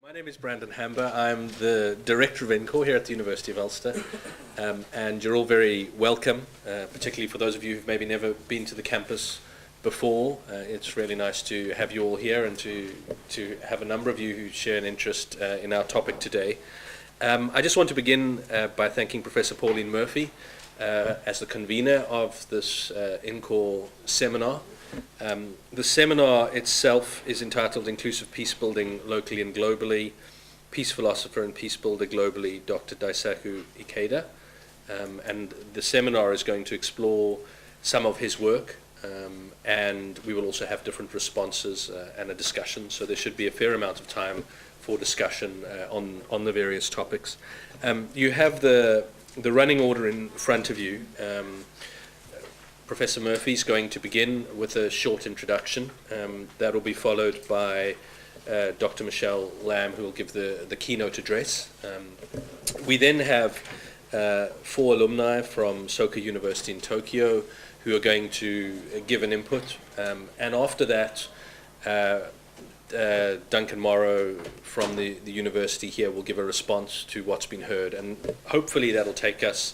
My name is Brandon Hamber. I'm the Director of INCORE here at the University of Ulster, and you're all very welcome, particularly for those of you who've maybe never been to the campus before. It's really nice to have you all here and to have a number of you who share an interest in our topic today. I just want to begin by thanking Professor Pauline Murphy as the convener of this INCORE seminar. The seminar itself is entitled Inclusive Peacebuilding Locally and Globally, Peace Philosopher and Peacebuilder Globally, Dr. Daisaku Ikedas. And the seminar is going to explore some of his work, and we will also have different responses and a discussion, so there should be a fair amount of time for discussion on the various topics. You have the running order in front of you. Professor Murphy is going to begin with a short introduction. That will be followed by Dr.Michele, who will give the keynote address. We then have 4 alumni from Soka University in Tokyo who are going to give an input. And after that, Duncan Morrow from the university here will give a response to what's been heard. And hopefully that'll take us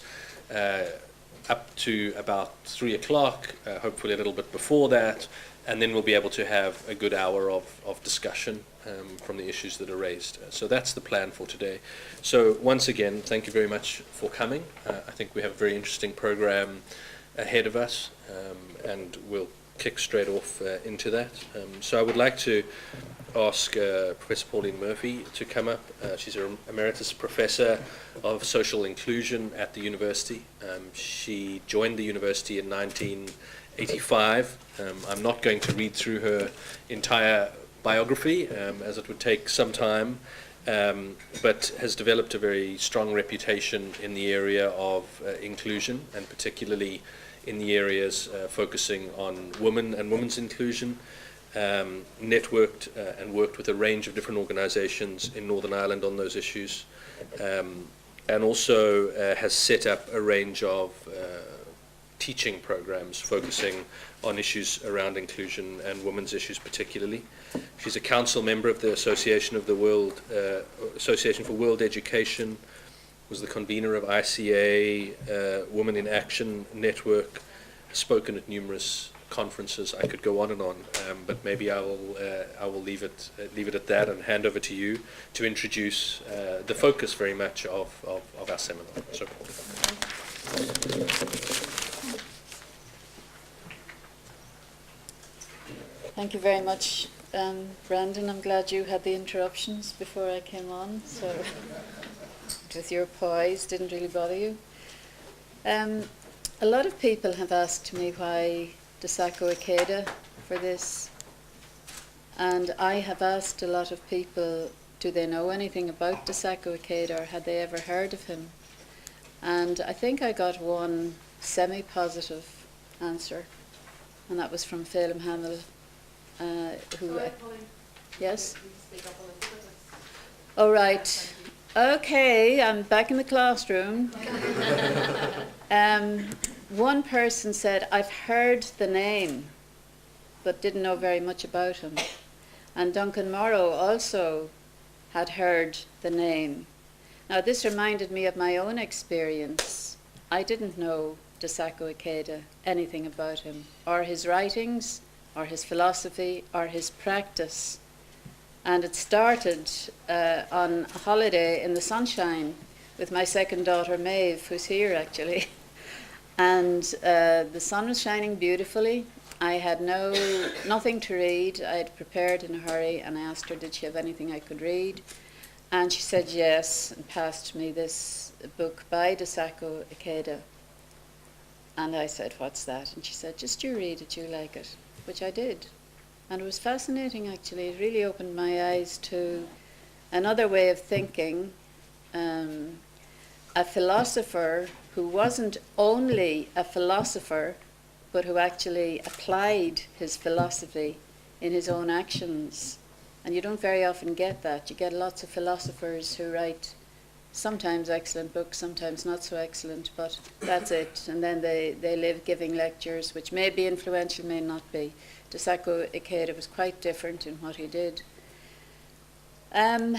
up to about 3 o'clock, hopefully a little bit before that, and then we'll be able to have a good hour of discussion from the issues that are raised. So that's the plan for today. So once again, thank you very much for coming. I think we have a very interesting program ahead of us, and we'll kick straight off into that. So I would like to ask Professor Pauline Murphy to come up. She's an Emeritus Professor of Social Inclusion at the university. She joined the university in 1985. I'm not going to read through her entire biography, as it would take some time, but has developed a very strong reputation in the area of inclusion, and particularly in the areas focusing on women and women's inclusion. Networked and worked with a range of different organizations in Northern Ireland on those issues, and also has set up a range of teaching programs focusing on issues around inclusion and women's issues particularly. She's a council member of the Association for World Education, was the convener of ICA, Women in Action Network, spoken at numerous conferences. I could go on and on, but maybe I will leave it at that and hand over to you to introduce the focus very much of our seminar. So, thank you very much, Brandon. I'm glad you had the interruptions before I came on, so with your poise didn't really bother you. A lot of people have asked me why Daisaku Ikedas for this, and I have asked a lot of people, do they know anything about Daisaku Ikedas, or had they ever heard of him? And I think I got one semi-positive answer, and that was from Philosopher, who... Yes? Oh, right. Okay, I'm back in the classroom. One person said, I've heard the name, but didn't know very much about him. And Duncan Morrow also had heard the name. Now, this reminded me of my own experience. I didn't know Daisaku Ikedas, anything about him, or his writings, or his philosophy, or his practice. And it started on a holiday in the sunshine with my second daughter, Maeve, who's here actually. And the sun was shining beautifully. I had nothing to read. I had prepared in a hurry, and I asked her, did she have anything I could read? And she said yes, and passed me this book by Daisaku Ikedas. And I said, what's that? And she said, just you read it, you like it, which I did. And it was fascinating, actually. It really opened my eyes to another way of thinking. A philosopher who wasn't only a philosopher, but who actually applied his philosophy in his own actions. And you don't very often get that. You get lots of philosophers who write sometimes excellent books, sometimes not so excellent, but that's it. And then they live giving lectures, which may be influential, may not be. Daisaku Ikedas was quite different in what he did. And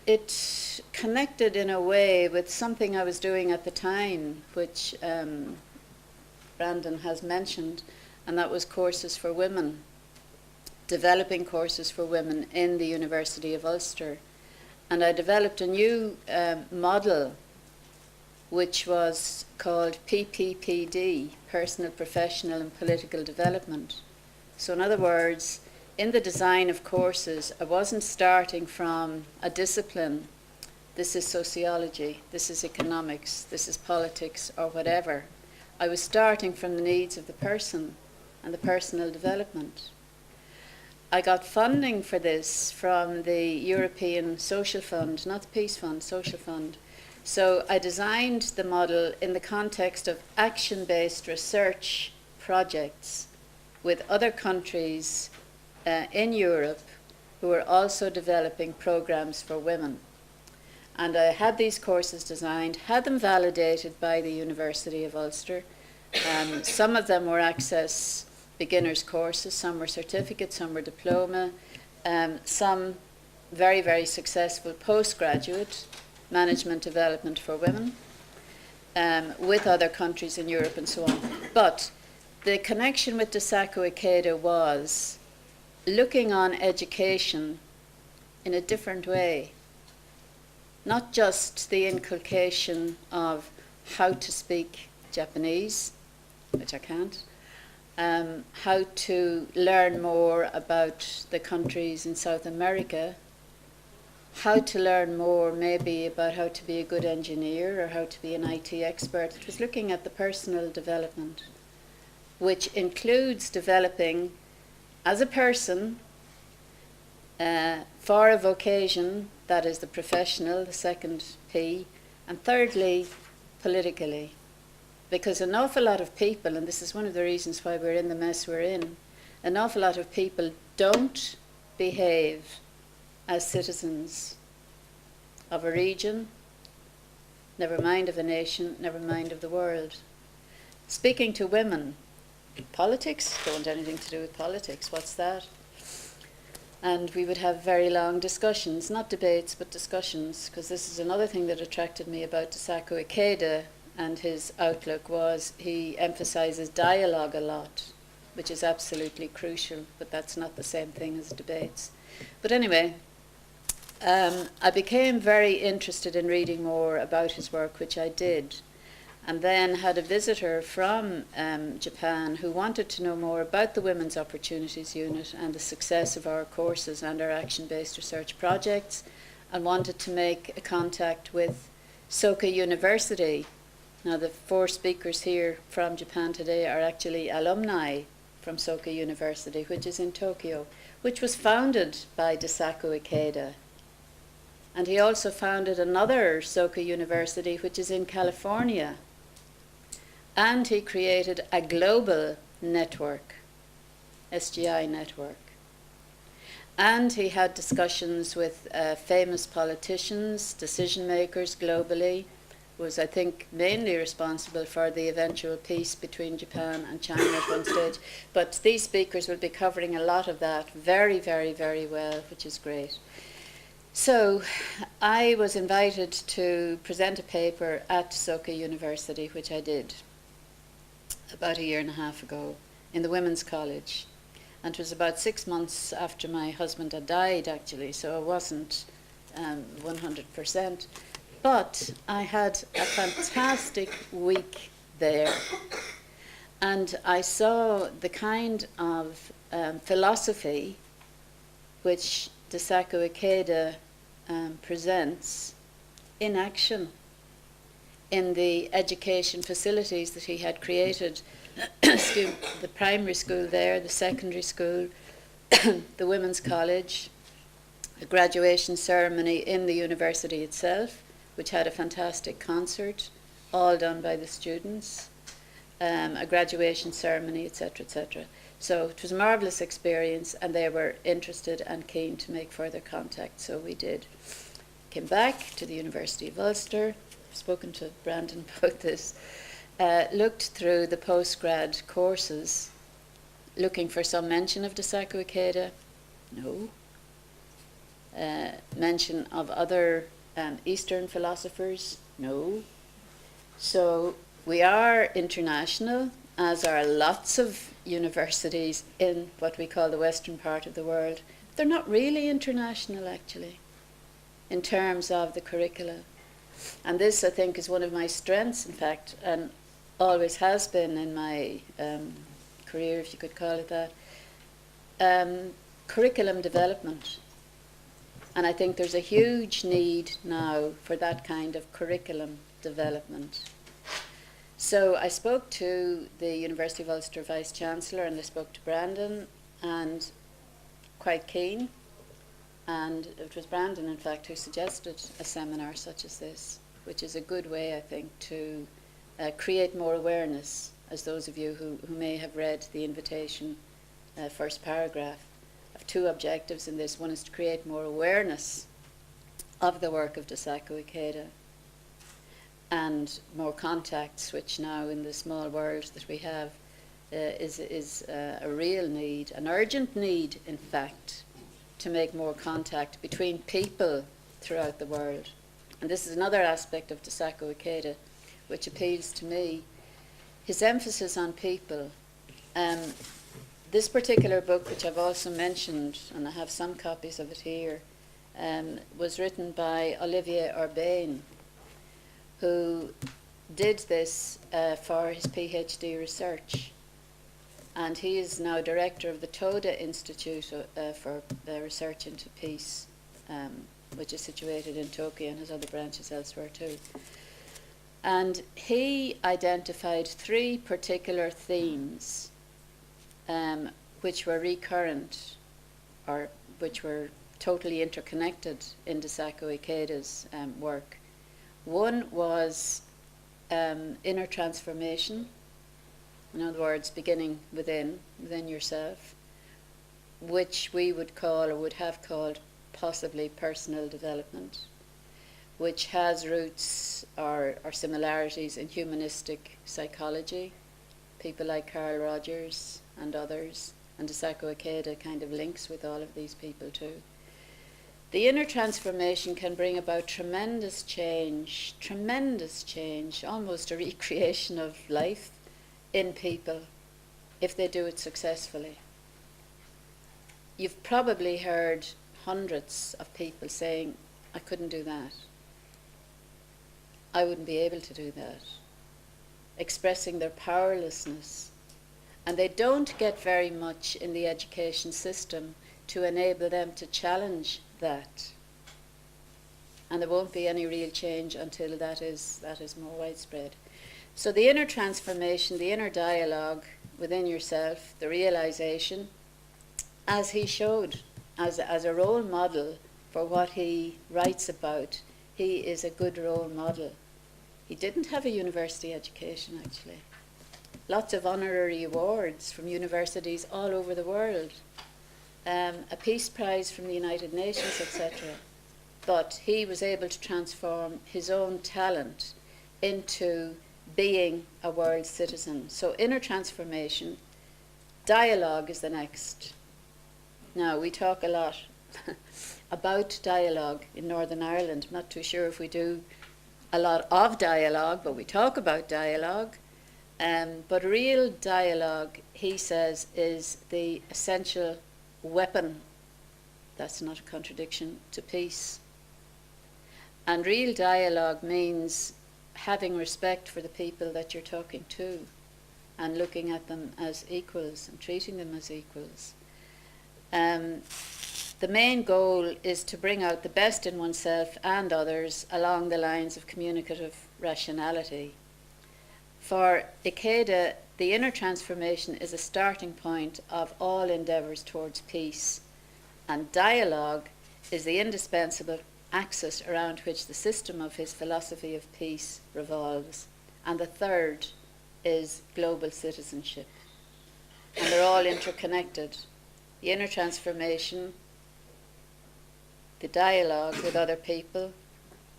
it connected in a way with something I was doing at the time, which Brandon has mentioned, and that was courses for women, developing courses for women in the University of Ulster. And I developed a new model which was called PPPD, Personal, Professional and Political Development. So in other words, in the design of courses, I wasn't starting from a discipline, this is sociology, this is economics, this is politics, or whatever. I was starting from the needs of the person and the personal development. I got funding for this from the European Social Fund, not the Peace Fund, Social Fund. So I designed the model in the context of action-based research projects with other countries in Europe who are also developing programs for women. And I had these courses designed, had them validated by the University of Ulster. Some of them were access beginners courses, some were certificates, some were diploma, some very, very successful postgraduate management development for women with other countries in Europe and so on. But the connection with Daisaku Ikeda was looking on education in a different way. Not just the inculcation of how to speak Japanese, which I can't, how to learn more about the countries in South America, how to learn more maybe about how to be a good engineer or how to be an IT expert. It was looking at the personal development, which includes developing as a person for a vocation, that is the professional, the second P, and thirdly, politically. Because an awful lot of people, and this is one of the reasons why we're in the mess we're in, an awful lot of people don't behave as citizens of a region, never mind of a nation, never mind of the world. Speaking to women, politics, don't want anything to do with politics, what's that? And we would have very long discussions, not debates, but discussions, because this is another thing that attracted me about Daisaku Ikeda and his outlook was he emphasizes dialogue a lot, which is absolutely crucial, but that's not the same thing as debates. But anyway, I became very interested in reading more about his work, which I did, and then had a visitor from Japan who wanted to know more about the Women's Opportunities Unit and the success of our courses and our action-based research projects, and wanted to make a contact with Soka University. Now, the 4 speakers here from Japan today are actually alumni from Soka University, which is in Tokyo, which was founded by Daisaku Ikeda. And he also founded another Soka University, which is in California. And he created a global network, SGI network. And he had discussions with famous politicians, decision makers globally, was, I think, mainly responsible for the eventual peace between Japan and China at one stage. But these speakers will be covering a lot of that very, very, very well, which is great. So I was invited to present a paper at Soka University, which I did about 1.5 years ago in the Women's College. And it was about 6 months after my husband had died, actually, so it wasn't 100%. But I had a fantastic week there, and I saw the kind of philosophy which Daisaku Ikeda presents in action in the education facilities that he had created. The primary school there, the secondary school, the women's college, a graduation ceremony in the university itself, which had a fantastic concert, all done by the students, a graduation ceremony, etc., etc. So it was a marvellous experience, and they were interested and keen to make further contact, so we did. Came back to the University of Ulster, I've spoken to Brandon about this, looked through the postgrad courses, looking for some mention of Daisaku Ikeda. No. mention of other Eastern philosophers? No. So we are international, as are lots of universities in what we call the Western part of the world. They're not really international, actually, in terms of the curricula. And this, I think, is one of my strengths, in fact, and always has been in my career, if you could call it that, curriculum development. And I think there's a huge need now for that kind of curriculum development. So I spoke to the University of Ulster Vice-Chancellor, and I spoke to Brandon, and quite keen. And it was Brandon, in fact, who suggested a seminar such as this, which is a good way, I think, to create more awareness, as those of you who may have read the invitation first paragraph. I have two objectives in this. One is to create more awareness of the work of Daisaku Ikeda and more contacts, which now in the small world that we have is a real need, an urgent need, in fact, to make more contact between people throughout the world. And this is another aspect of Daisaku Ikeda which appeals to me. His emphasis on people. This particular book, which I've also mentioned, and I have some copies of it here, was written by Olivier Urbain, who did this for his PhD research. And he is now director of the Toda Institute for Research into Peace, which is situated in Tokyo and has other branches elsewhere too. And he identified three particular themes which were recurrent, or which were totally interconnected in Daisaku Ikeda's work. One was inner transformation, in other words, beginning within yourself, which we would call, or would have called, possibly personal development, which has roots or similarities in humanistic psychology, people like Carl Rogers and others, and Daisaku Ikeda kind of links with all of these people too. The inner transformation can bring about tremendous change, almost a recreation of life in people, if they do it successfully. You've probably heard hundreds of people saying, I couldn't do that. I wouldn't be able to do that. Expressing their powerlessness. And they don't get very much in the education system to enable them to challenge that. And there won't be any real change until that is more widespread. So the inner transformation, the inner dialogue within yourself, the realization, as he showed, as a role model for what he writes about, he is a good role model. He didn't have a university education, actually. Lots of honorary awards from universities all over the world. A Peace Prize from the United Nations, etc. But he was able to transform his own talent into being a world citizen. So inner transformation, dialogue is the next. Now, we talk a lot about dialogue in Northern Ireland. I'm not too sure if we do a lot of dialogue, but we talk about dialogue. But real dialogue, he says, is the essential weapon, that's not a contradiction, to peace. And real dialogue means having respect for the people that you're talking to and looking at them as equals and treating them as equals. The main goal is to bring out the best in oneself and others along the lines of communicative rationality. For Ikeda, the inner transformation is a starting point of all endeavours towards peace, and dialogue is the indispensable axis around which the system of his philosophy of peace revolves. And the third is global citizenship. And they're all interconnected. The inner transformation, the dialogue with other people,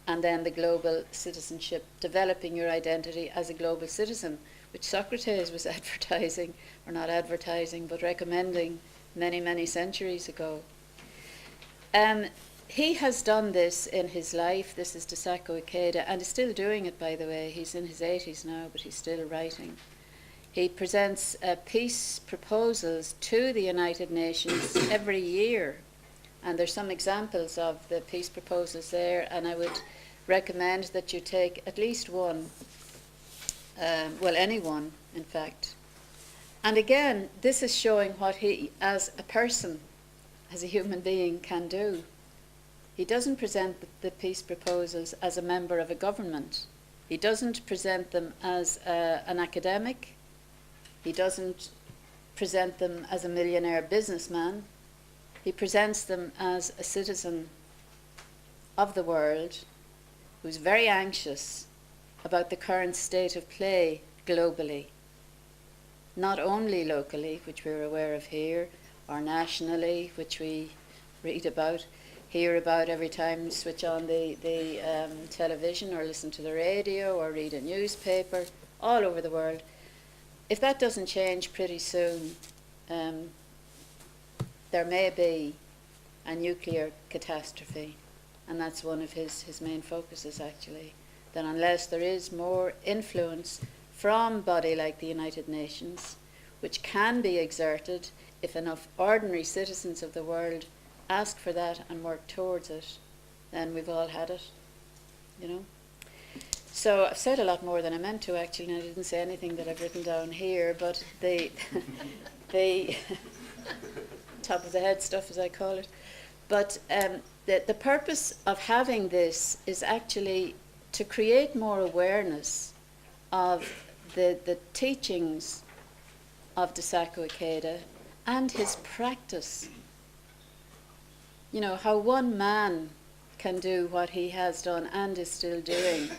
and then the global citizenship, developing your identity as a global citizen, which Socrates was advertising, or not advertising, but recommending many, many centuries ago. he has done this in his life. This is Daisaku Ikeda, and is still doing it, by the way. He's in his 80s now, but he's still writing. He presents peace proposals to the United Nations every year. And there's some examples of the peace proposals there, and I would recommend that you take at least one, well, any one, in fact. And again, this is showing what he, as a person, as a human being, can do. He doesn't present the peace proposals as a member of a government. He doesn't present them as an academic. He doesn't present them as a millionaire businessman. He presents them as a citizen of the world who's very anxious about the current state of play globally, not only locally, which we're aware of here, or nationally, which we read about, hear about every time we switch on the television or listen to the radio or read a newspaper, all over the world. If that doesn't change pretty soon, there may be a nuclear catastrophe, and that's one of his main focuses, actually, that unless there is more influence from a body like the United Nations, which can be exerted if enough ordinary citizens of the world ask for that and work towards it, then we've all had it, you know. So I've said a lot more than I meant to, actually, and I didn't say anything that I've written down here, but the top of the head stuff, as I call it. But the purpose of having this is actually to create more awareness of the teachings of Daisaku Ikeda and his practice. You know, how one man can do what he has done and is still doing.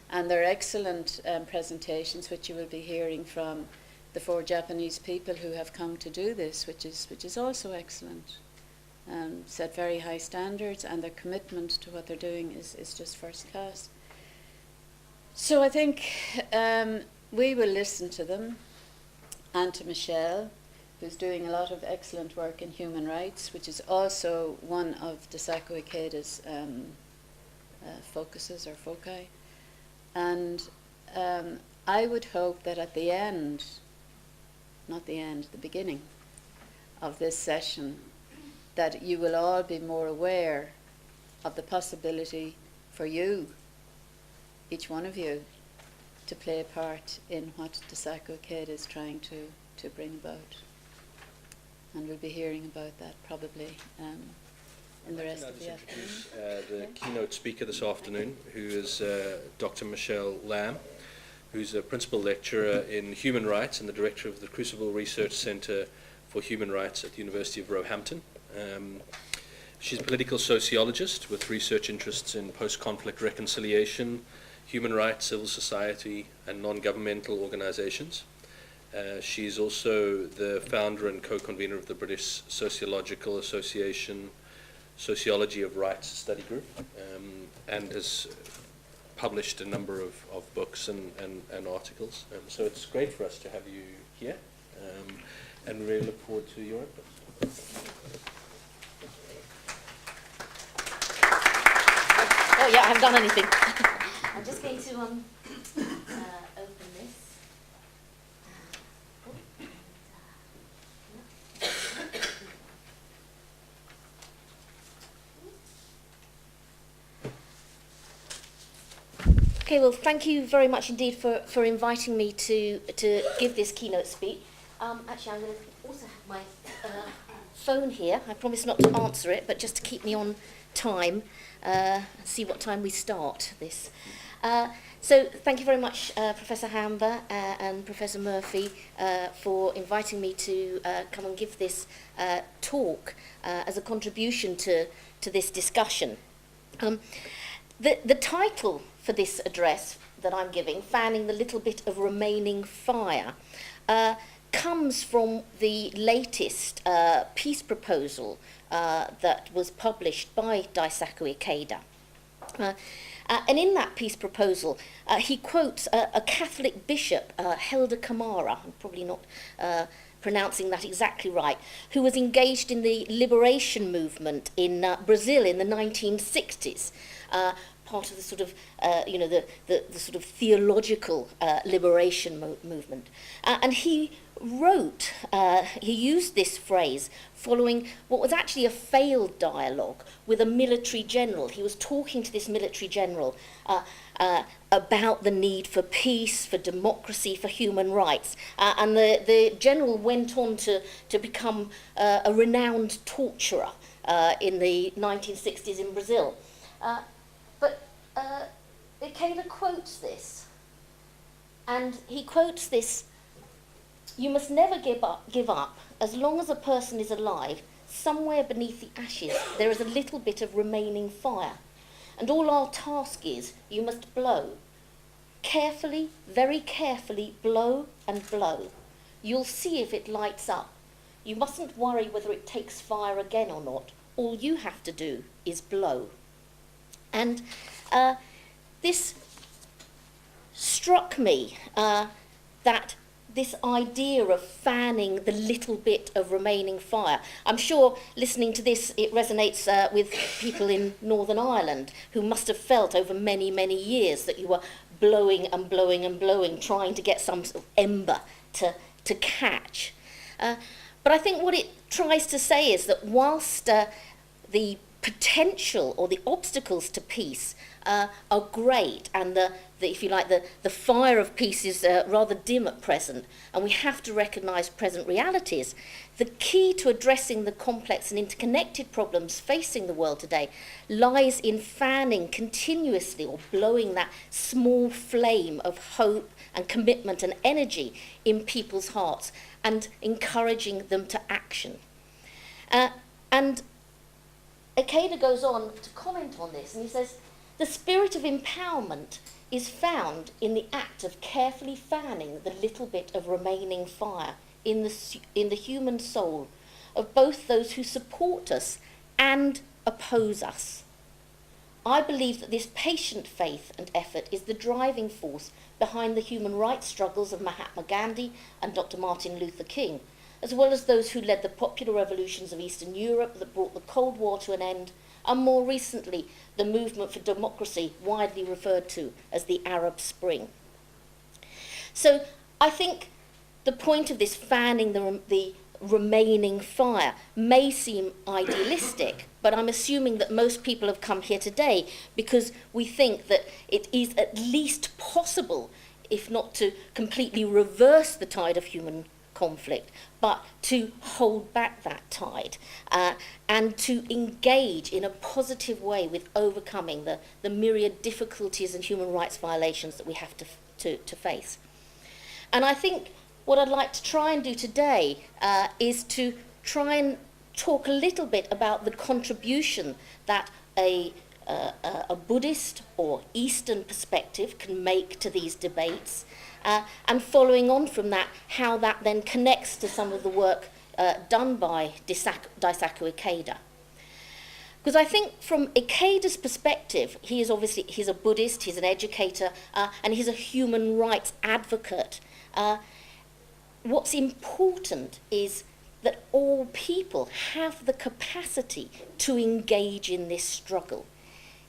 And there are excellent presentations which you will be hearing from the 4 Japanese people who have come to do this, which is also excellent. Set very high standards, and their commitment to what they're doing is just first class. So I think we will listen to them, and to Michele, who's doing a lot of excellent work in human rights, which is also one of Daisaku Ikeda's focuses or foci. And I would hope that at the end, not the end, the beginning of this session, that you will all be more aware of the possibility for you, each one of you, to play a part in what Daisaku Ikeda is trying to bring about. And we'll be hearing about that probably in the rest of the afternoon. The keynote speaker this afternoon, who is Dr.Michele Lamb, who's a principal lecturer in human rights and the director of the Crucible Research Center for Human Rights at the University of Roehampton. She's a political sociologist with research interests in post-conflict reconciliation, human rights, civil society, and non-governmental organizations. She's also the founder and co-convener of the British Sociological Association Sociology of Rights Study Group, and has published a number of books and articles. So it's great for us to have you here, and we really look forward to your input. Oh yeah, I haven't done anything. I'm just going to open this. Okay, well, thank you very much indeed for inviting me to give this keynote speech. Actually, I'm going to also have my phone here. I promise not to answer it, but just to keep me on time, see what time we start this. So thank you very much, Professor Hamber and Professor Murphy, for inviting me to come and give this talk as a contribution to this discussion. The title for this address that I'm giving, Fanning the Little Bit of Remaining Fire, comes from the latest peace proposal that was published by Daisaku Ikeda. And in that peace proposal, he quotes a Catholic bishop, Helder Camara. I'm probably not pronouncing that exactly right, who was engaged in the liberation movement in Brazil in the 1960s, part of the sort of, the sort of theological liberation movement. And he wrote, he used this phrase following what was actually a failed dialogue with a military general. He was talking to this military general about the need for peace, for democracy, for human rights. And the general went on to become a renowned torturer in the 1960s in Brazil. But Ikeda quotes this, and he quotes this: "You must never give up. As long as a person is alive, somewhere beneath the ashes there is a little bit of remaining fire. And all our task is, you must blow. Carefully, very carefully, blow and blow. You'll see if it lights up. You mustn't worry whether it takes fire again or not. All you have to do is blow." And this struck me, that this idea of fanning the little bit of remaining fire. I'm sure listening to this, it resonates with people in Northern Ireland who must have felt over many, many years that you were blowing and blowing and blowing, trying to get some sort of ember to catch. But I think what it tries to say is that whilst the potential or the obstacles to peace are great, and if you like, the fire of peace is rather dim at present, and we have to recognise present realities, the key to addressing the complex and interconnected problems facing the world today lies in fanning continuously, or blowing that small flame of hope and commitment and energy in people's hearts, and encouraging them to action. And Ikeda goes on to comment on this, and he says, "The spirit of empowerment is found in the act of carefully fanning the little bit of remaining fire in the human soul of both those who support us and oppose us. I believe that this patient faith and effort is the driving force behind the human rights struggles of Mahatma Gandhi and Dr. Martin Luther King, as well as those who led the popular revolutions of Eastern Europe that brought the Cold War to an end, and more recently, the movement for democracy, widely referred to as the Arab Spring." So I think the point of this fanning the remaining fire may seem idealistic, but I'm assuming that most people have come here today because we think that it is at least possible, if not to completely reverse the tide of human conflict, but to hold back that tide and to engage in a positive way with overcoming the myriad difficulties and human rights violations that we have to face. And I think what I'd like to try and do today is to try and talk a little bit about the contribution that a Buddhist or Eastern perspective can make to these debates, and following on from that, how that then connects to some of the work done by Daisaku Ikeda. Because I think from Ikeda's perspective, he's a Buddhist, he's an educator, and he's a human rights advocate. What's important is that all people have the capacity to engage in this struggle.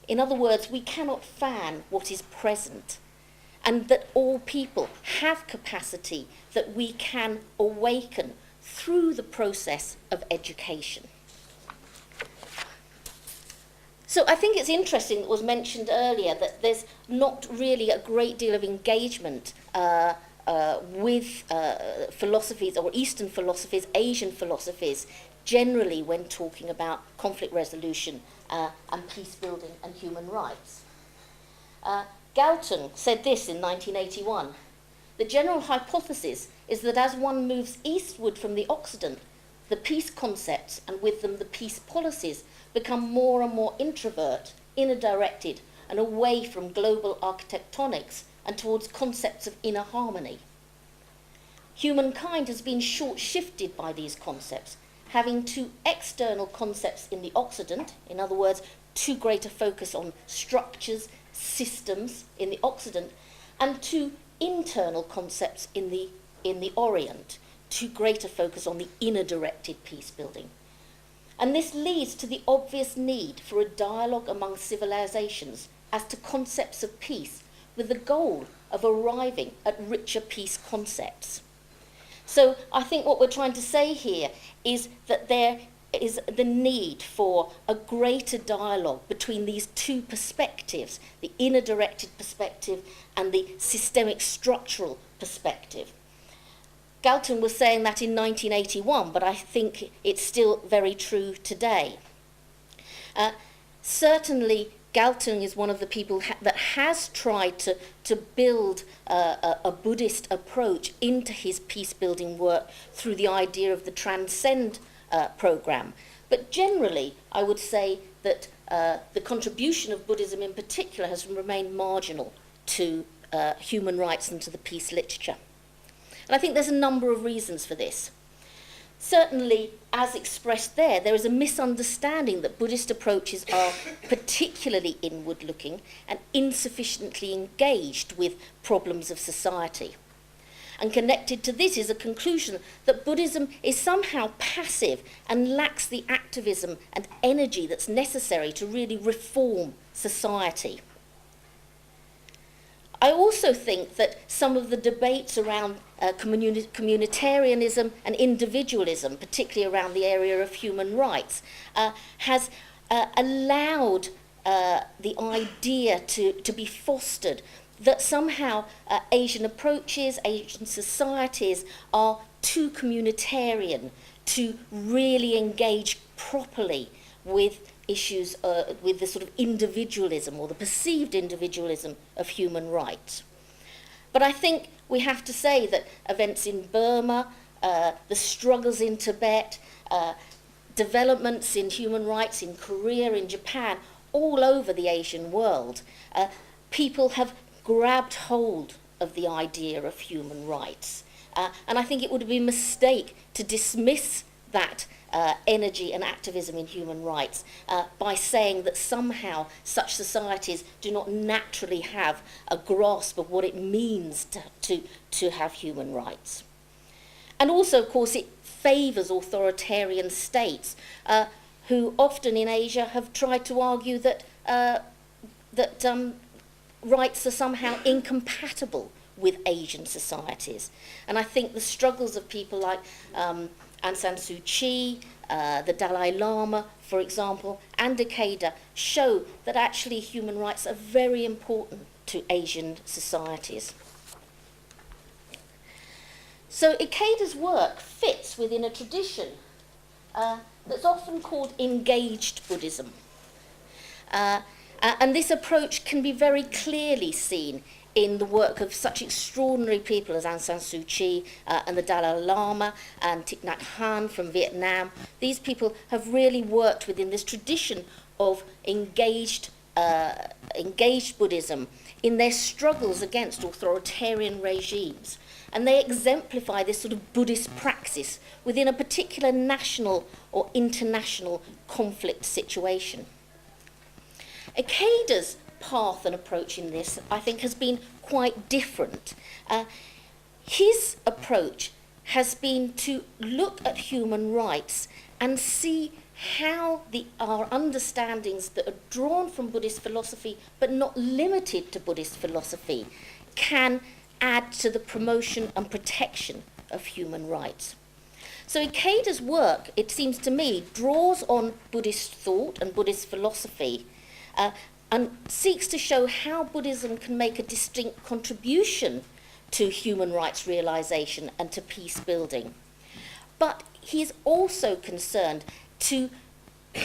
In other words, we cannot fan what is present, and that all people have capacity that we can awaken through the process of education. So I think it's interesting, it was mentioned earlier, that there's not really a great deal of engagement with philosophies, or Eastern philosophies, Asian philosophies, generally when talking about conflict resolution and peace building and human rights. Galton said this in 1981: "The general hypothesis is that as one moves eastward from the Occident, the peace concepts, and with them the peace policies, become more and more introvert, inner-directed, and away from global architectonics and towards concepts of inner harmony. Humankind has been short-shifted by these concepts, having too external concepts in the Occident, in other words, too great a focus on structures, systems in the Occident, and too internal concepts in the Orient, to greater focus on the inner-directed peace building. And this leads to the obvious need for a dialogue among civilizations as to concepts of peace, with the goal of arriving at richer peace concepts. So I think what we're trying to say here is that there is the need for a greater dialogue between these two perspectives, the inner-directed perspective and the systemic structural perspective. Galton was saying that in 1981, but I think it's still very true today. Certainly, Galton is one of the people that has tried to build a Buddhist approach into his peace-building work through the idea of the Transcend program. But generally, I would say that the contribution of Buddhism in particular has remained marginal to human rights and to the peace literature. And I think there's a number of reasons for this. Certainly, as expressed there is a misunderstanding that Buddhist approaches are particularly inward-looking and insufficiently engaged with problems of society. And connected to this is a conclusion that Buddhism is somehow passive and lacks the activism and energy that's necessary to really reform society. I also think that some of the debates around communitarianism and individualism, particularly around the area of human rights, has allowed the idea to be fostered that somehow Asian approaches, Asian societies are too communitarian to really engage properly with issues, with the sort of individualism or the perceived individualism of human rights. But I think we have to say that events in Burma, the struggles in Tibet, developments in human rights in Korea, in Japan, all over the Asian world, people have grabbed hold of the idea of human rights. And I think it would be a mistake to dismiss that energy and activism in human rights by saying that somehow such societies do not naturally have a grasp of what it means to have human rights. And also, of course, it favours authoritarian states who often in Asia have tried to argue that rights are somehow incompatible with Asian societies. And I think the struggles of people like Aung San Suu Kyi, the Dalai Lama, for example, and IKEDA show that actually human rights are very important to Asian societies. So IKEDA's work fits within a tradition that's often called engaged Buddhism. And this approach can be very clearly seen in the work of such extraordinary people as Aung San Suu Kyi and the Dalai Lama and Thich Nhat Hanh from Vietnam. These people have really worked within this tradition of engaged Buddhism in their struggles against authoritarian regimes. And they exemplify this sort of Buddhist praxis within a particular national or international conflict situation. IKEDA's path and approach in this, I think, has been quite different. His approach has been to look at human rights and see how our understandings that are drawn from Buddhist philosophy, but not limited to Buddhist philosophy, can add to the promotion and protection of human rights. So IKEDA's work, it seems to me, draws on Buddhist thought and Buddhist philosophy and seeks to show how Buddhism can make a distinct contribution to human rights realization and to peace building. But he is also concerned to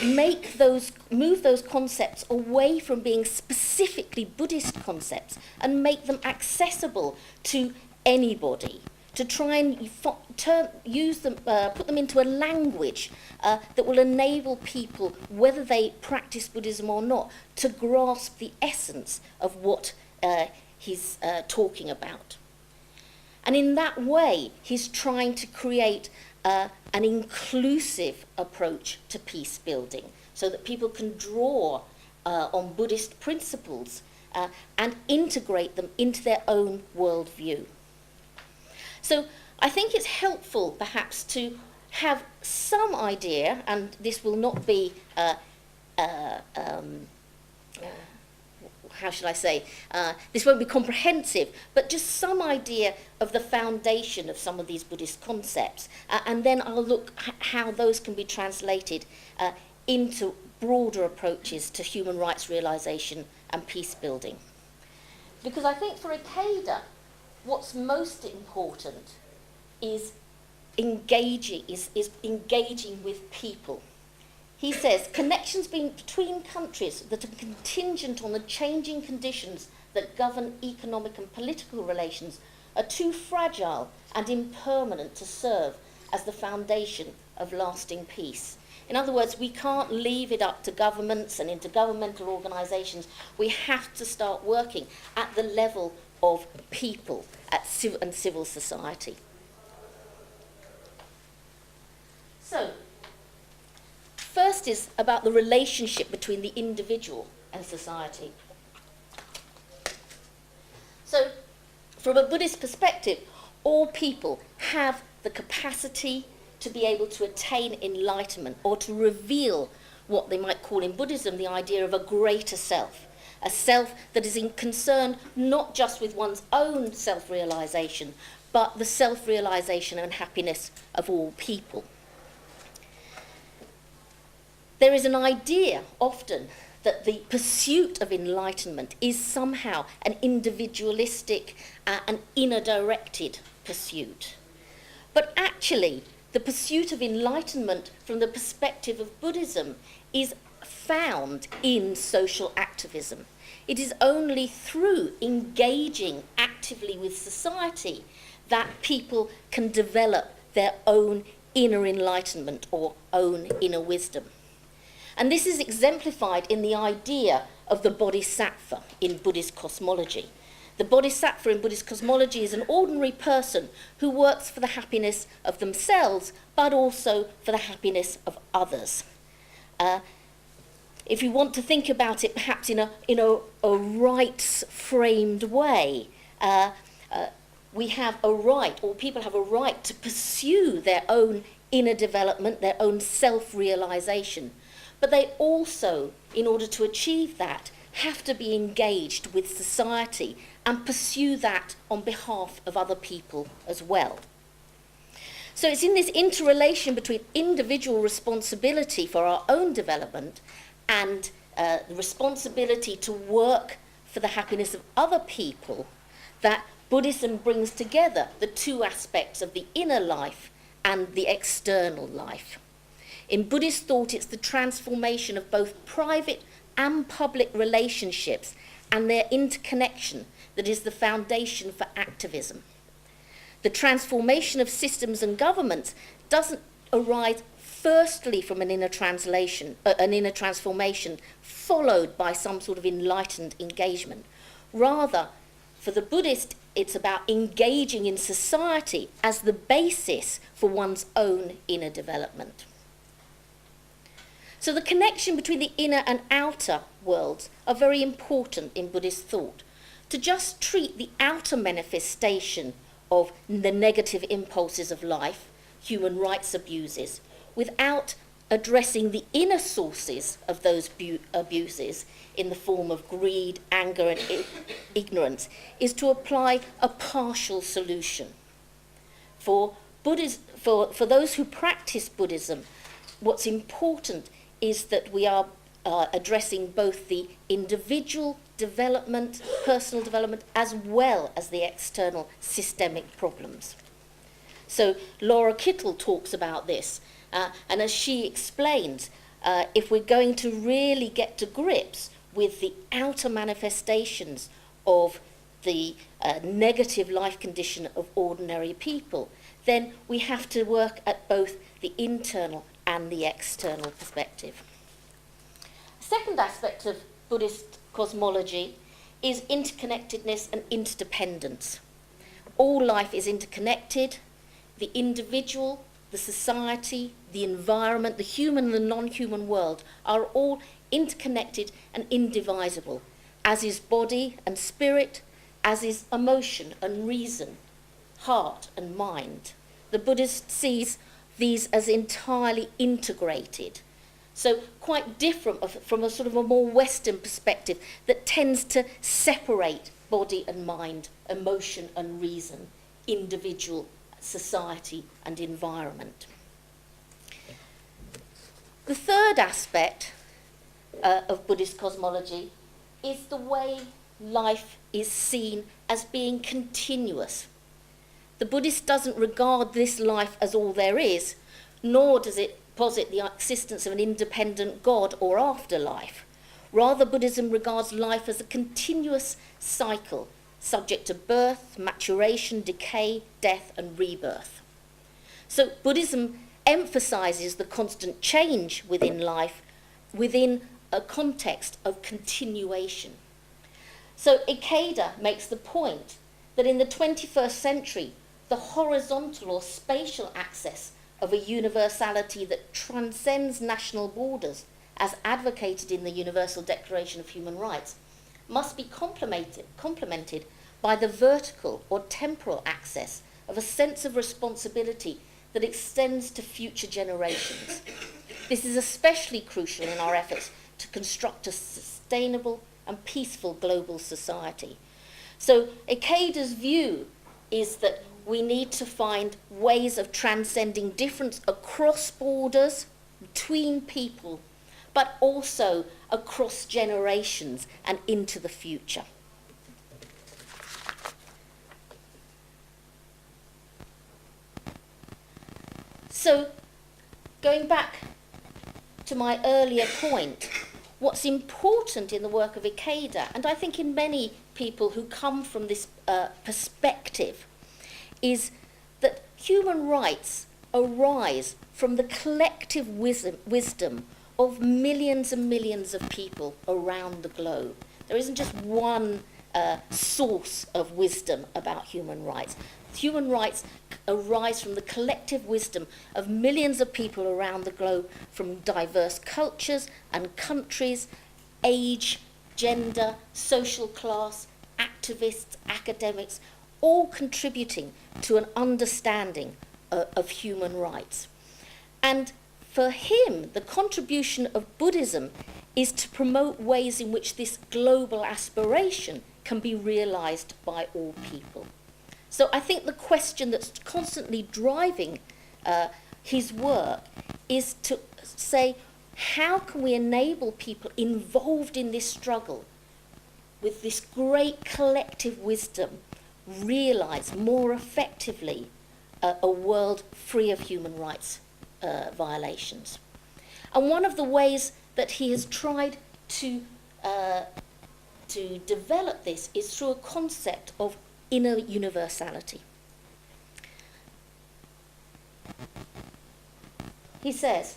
move those concepts away from being specifically Buddhist concepts and make them accessible to anybody, to try and put them into a language that will enable people, whether they practice Buddhism or not, to grasp the essence of what he's talking about. And in that way, he's trying to create an inclusive approach to peace building so that people can draw on Buddhist principles and integrate them into their own worldview. So I think it's helpful perhaps to have some idea, and this will not be, how should I say, this won't be comprehensive, but just some idea of the foundation of some of these Buddhist concepts. And then I'll look how those can be translated into broader approaches to human rights realization and peace building. Because I think for Ikeda, what's most important is engaging with people. He says, connections between countries that are contingent on the changing conditions that govern economic and political relations are too fragile and impermanent to serve as the foundation of lasting peace. In other words, we can't leave it up to governments and intergovernmental organisations. We have to start working at the level of people and civil society. So, first is about the relationship between the individual and society. So, from a Buddhist perspective, all people have the capacity to be able to attain enlightenment or to reveal what they might call in Buddhism the idea of a greater self, a self that is in concern not just with one's own self-realization, but the self-realization and happiness of all people. There is an idea often that the pursuit of enlightenment is somehow an individualistic and inner-directed pursuit. But actually, the pursuit of enlightenment from the perspective of Buddhism is found in social activism. It is only through engaging actively with society that people can develop their own inner enlightenment or own inner wisdom. And this is exemplified in the idea of the bodhisattva in Buddhist cosmology. The bodhisattva in Buddhist cosmology is an ordinary person who works for the happiness of themselves, but also for the happiness of others. If you want to think about it perhaps in a rights-framed way, we have a right, or people have a right to pursue their own inner development, their own self-realization. But they also, in order to achieve that, have to be engaged with society and pursue that on behalf of other people as well. So it's in this interrelation between individual responsibility for our own development and the responsibility to work for the happiness of other people that Buddhism brings together the two aspects of the inner life and the external life. In Buddhist thought, it's the transformation of both private and public relationships and their interconnection that is the foundation for activism. The transformation of systems and governments doesn't arise firstly from an inner transformation followed by some sort of enlightened engagement. Rather, for the Buddhist, it's about engaging in society as the basis for one's own inner development. So the connection between the inner and outer worlds are very important in Buddhist thought. To just treat the outer manifestation of the negative impulses of life, human rights abuses, without addressing the inner sources of those abuses in the form of greed, anger and ignorance is to apply a partial solution. For those who practice Buddhism, what's important is that we are addressing both the individual development, personal development, as well as the external systemic problems. So Laura Kittle talks about this, and as she explains, if we're going to really get to grips with the outer manifestations of the negative life condition of ordinary people, then we have to work at both the internal and the external perspective. The second aspect of Buddhist cosmology is interconnectedness and interdependence. All life is interconnected. The individual, the society, the environment, the human and the non-human world are all interconnected and indivisible, as is body and spirit, as is emotion and reason, heart and mind. The Buddhist sees these as entirely integrated. So quite different from a sort of a more Western perspective that tends to separate body and mind, emotion and reason, individual, society and environment. The third aspect of Buddhist cosmology is the way life is seen as being continuous. The Buddhist doesn't regard this life as all there is, nor does it posit the existence of an independent God or afterlife. Rather, Buddhism regards life as a continuous cycle, subject to birth, maturation, decay, death, and rebirth. So Buddhism emphasizes the constant change within life within a context of continuation. So Ikeda makes the point that in the 21st century, the horizontal or spatial access of a universality that transcends national borders, as advocated in the Universal Declaration of Human Rights, must be complemented by the vertical or temporal access of a sense of responsibility that extends to future generations. This is especially crucial in our efforts to construct a sustainable and peaceful global society. So Ikeda's view is that we need to find ways of transcending difference across borders, between people, but also across generations and into the future. So, going back to my earlier point, what's important in the work of Ikeda, and I think in many people who come from this perspective, is that human rights arise from the collective wisdom of millions and millions of people around the globe. There isn't just one source of wisdom about human rights. Human rights arise from the collective wisdom of millions of people around the globe from diverse cultures and countries, age, gender, social class, activists, academics, all contributing to an understanding of human rights. And for him, the contribution of Buddhism is to promote ways in which this global aspiration can be realized by all people. So I think the question that's constantly driving his work is to say, how can we enable people involved in this struggle with this great collective wisdom realize more effectively a world free of human rights violations? And one of the ways that he has tried to develop this is through a concept of inner universality. He says,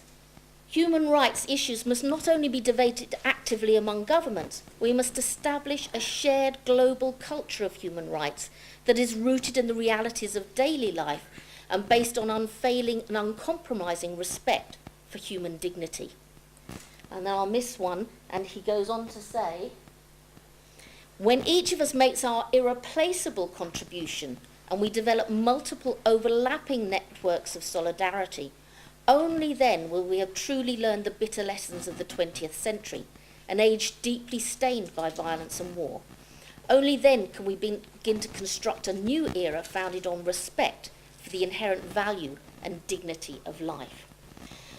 human rights issues must not only be debated actively among governments, we must establish a shared global culture of human rights that is rooted in the realities of daily life and based on unfailing and uncompromising respect for human dignity. And then I'll miss one, and he goes on to say, when each of us makes our irreplaceable contribution and we develop multiple overlapping networks of solidarity, only then will we have truly learned the bitter lessons of the 20th century, an age deeply stained by violence and war. Only then can we begin to construct a new era founded on respect for the inherent value and dignity of life.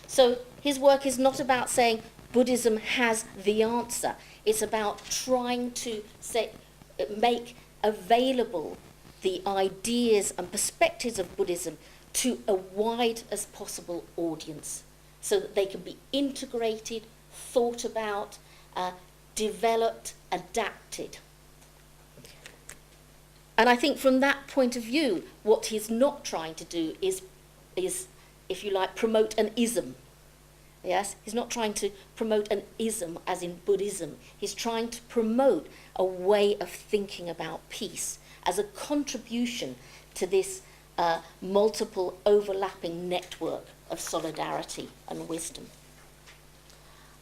So his work is not about saying Buddhism has the answer. It's about trying to make available the ideas and perspectives of Buddhism to a wide as possible audience so that they can be integrated, thought about, developed, adapted. And I think from that point of view, what he's not trying to do is, if you like, promote an ism. Yes, he's not trying to promote an ism as in Buddhism. He's trying to promote a way of thinking about peace as a contribution to this multiple overlapping network of solidarity and wisdom.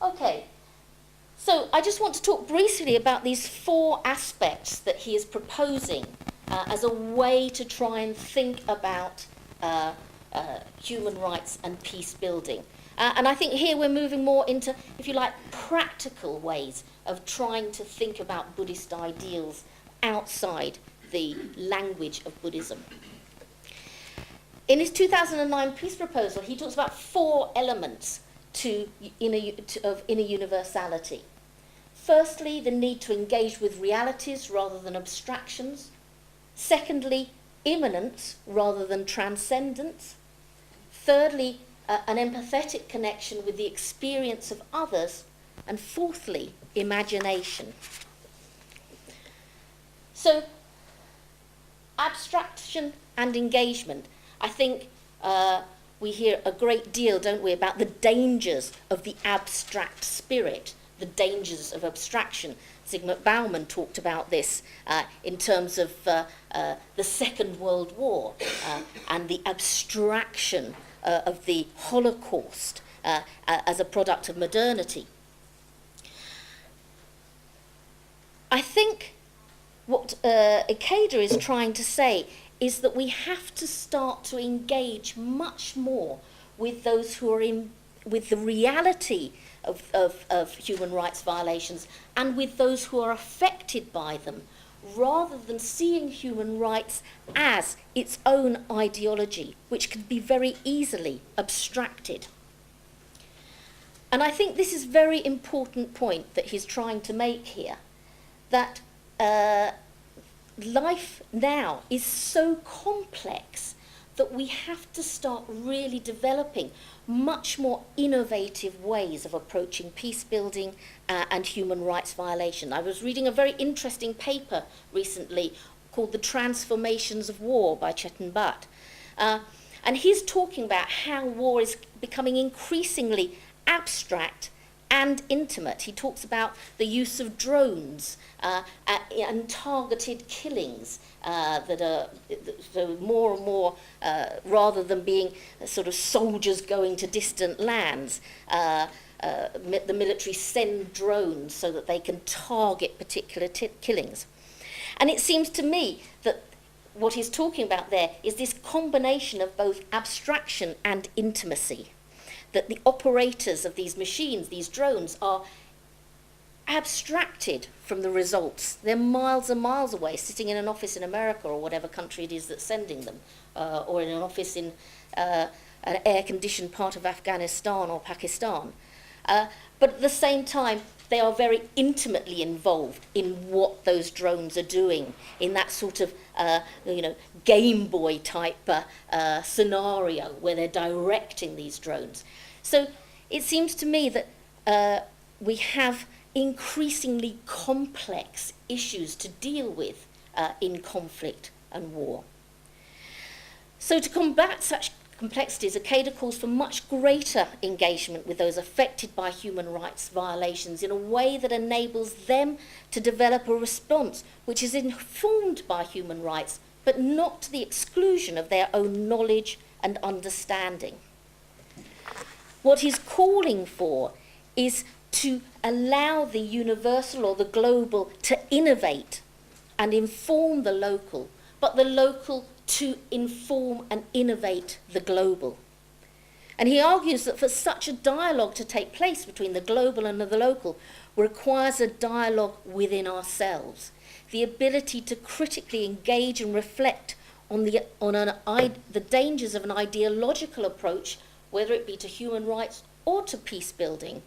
Okay, so I just want to talk briefly about these four aspects that he is proposing as a way to try and think about human rights and peace building. And I think here we're moving more into, if you like, practical ways of trying to think about Buddhist ideals outside the language of Buddhism. In his 2009 peace proposal, he talks about 4 elements of inner universality. Firstly, the need to engage with realities rather than abstractions. Secondly, immanence rather than transcendence. Thirdly, an empathetic connection with the experience of others. And fourthly, imagination. So, abstraction and engagement. I think we hear a great deal, don't we, about the dangers of the abstract spirit, the dangers of abstraction. Zygmunt Bauman talked about this in terms of the Second World War and the abstraction of the Holocaust as a product of modernity. I think what Ikeda is trying to say is that we have to start to engage much more with those who are with the reality of human rights violations and with those who are affected by them, rather than seeing human rights as its own ideology, which can be very easily abstracted. And I think this is a very important point that he's trying to make here, that life now is so complex that we have to start really developing much more innovative ways of approaching peace building and human rights violation. I was reading a very interesting paper recently called The Transformations of War by Chetan Bhatt. And he's talking about how war is becoming increasingly abstract and intimate. He talks about the use of drones and targeted killings that are so more and more, rather than being sort of soldiers going to distant lands, the military send drones so that they can target particular killings. And it seems to me that what he's talking about there is this combination of both abstraction and intimacy, that the operators of these machines, these drones, are abstracted from the results. They're miles and miles away, sitting in an office in America or whatever country it is that's sending them, or in an office in an air-conditioned part of Afghanistan or Pakistan. But at the same time, they are very intimately involved in what those drones are doing, in that sort of Game Boy type scenario where they're directing these drones. So it seems to me that we have increasingly complex issues to deal with in conflict and war. So to combat such complexities, Ikeda calls for much greater engagement with those affected by human rights violations in a way that enables them to develop a response which is informed by human rights, but not to the exclusion of their own knowledge and understanding. What he's calling for is to allow the universal or the global to innovate and inform the local, but the local to inform and innovate the global. And he argues that for such a dialogue to take place between the global and the local requires a dialogue within ourselves, the ability to critically engage and reflect on the dangers of an ideological approach, whether it be to human rights or to peace building,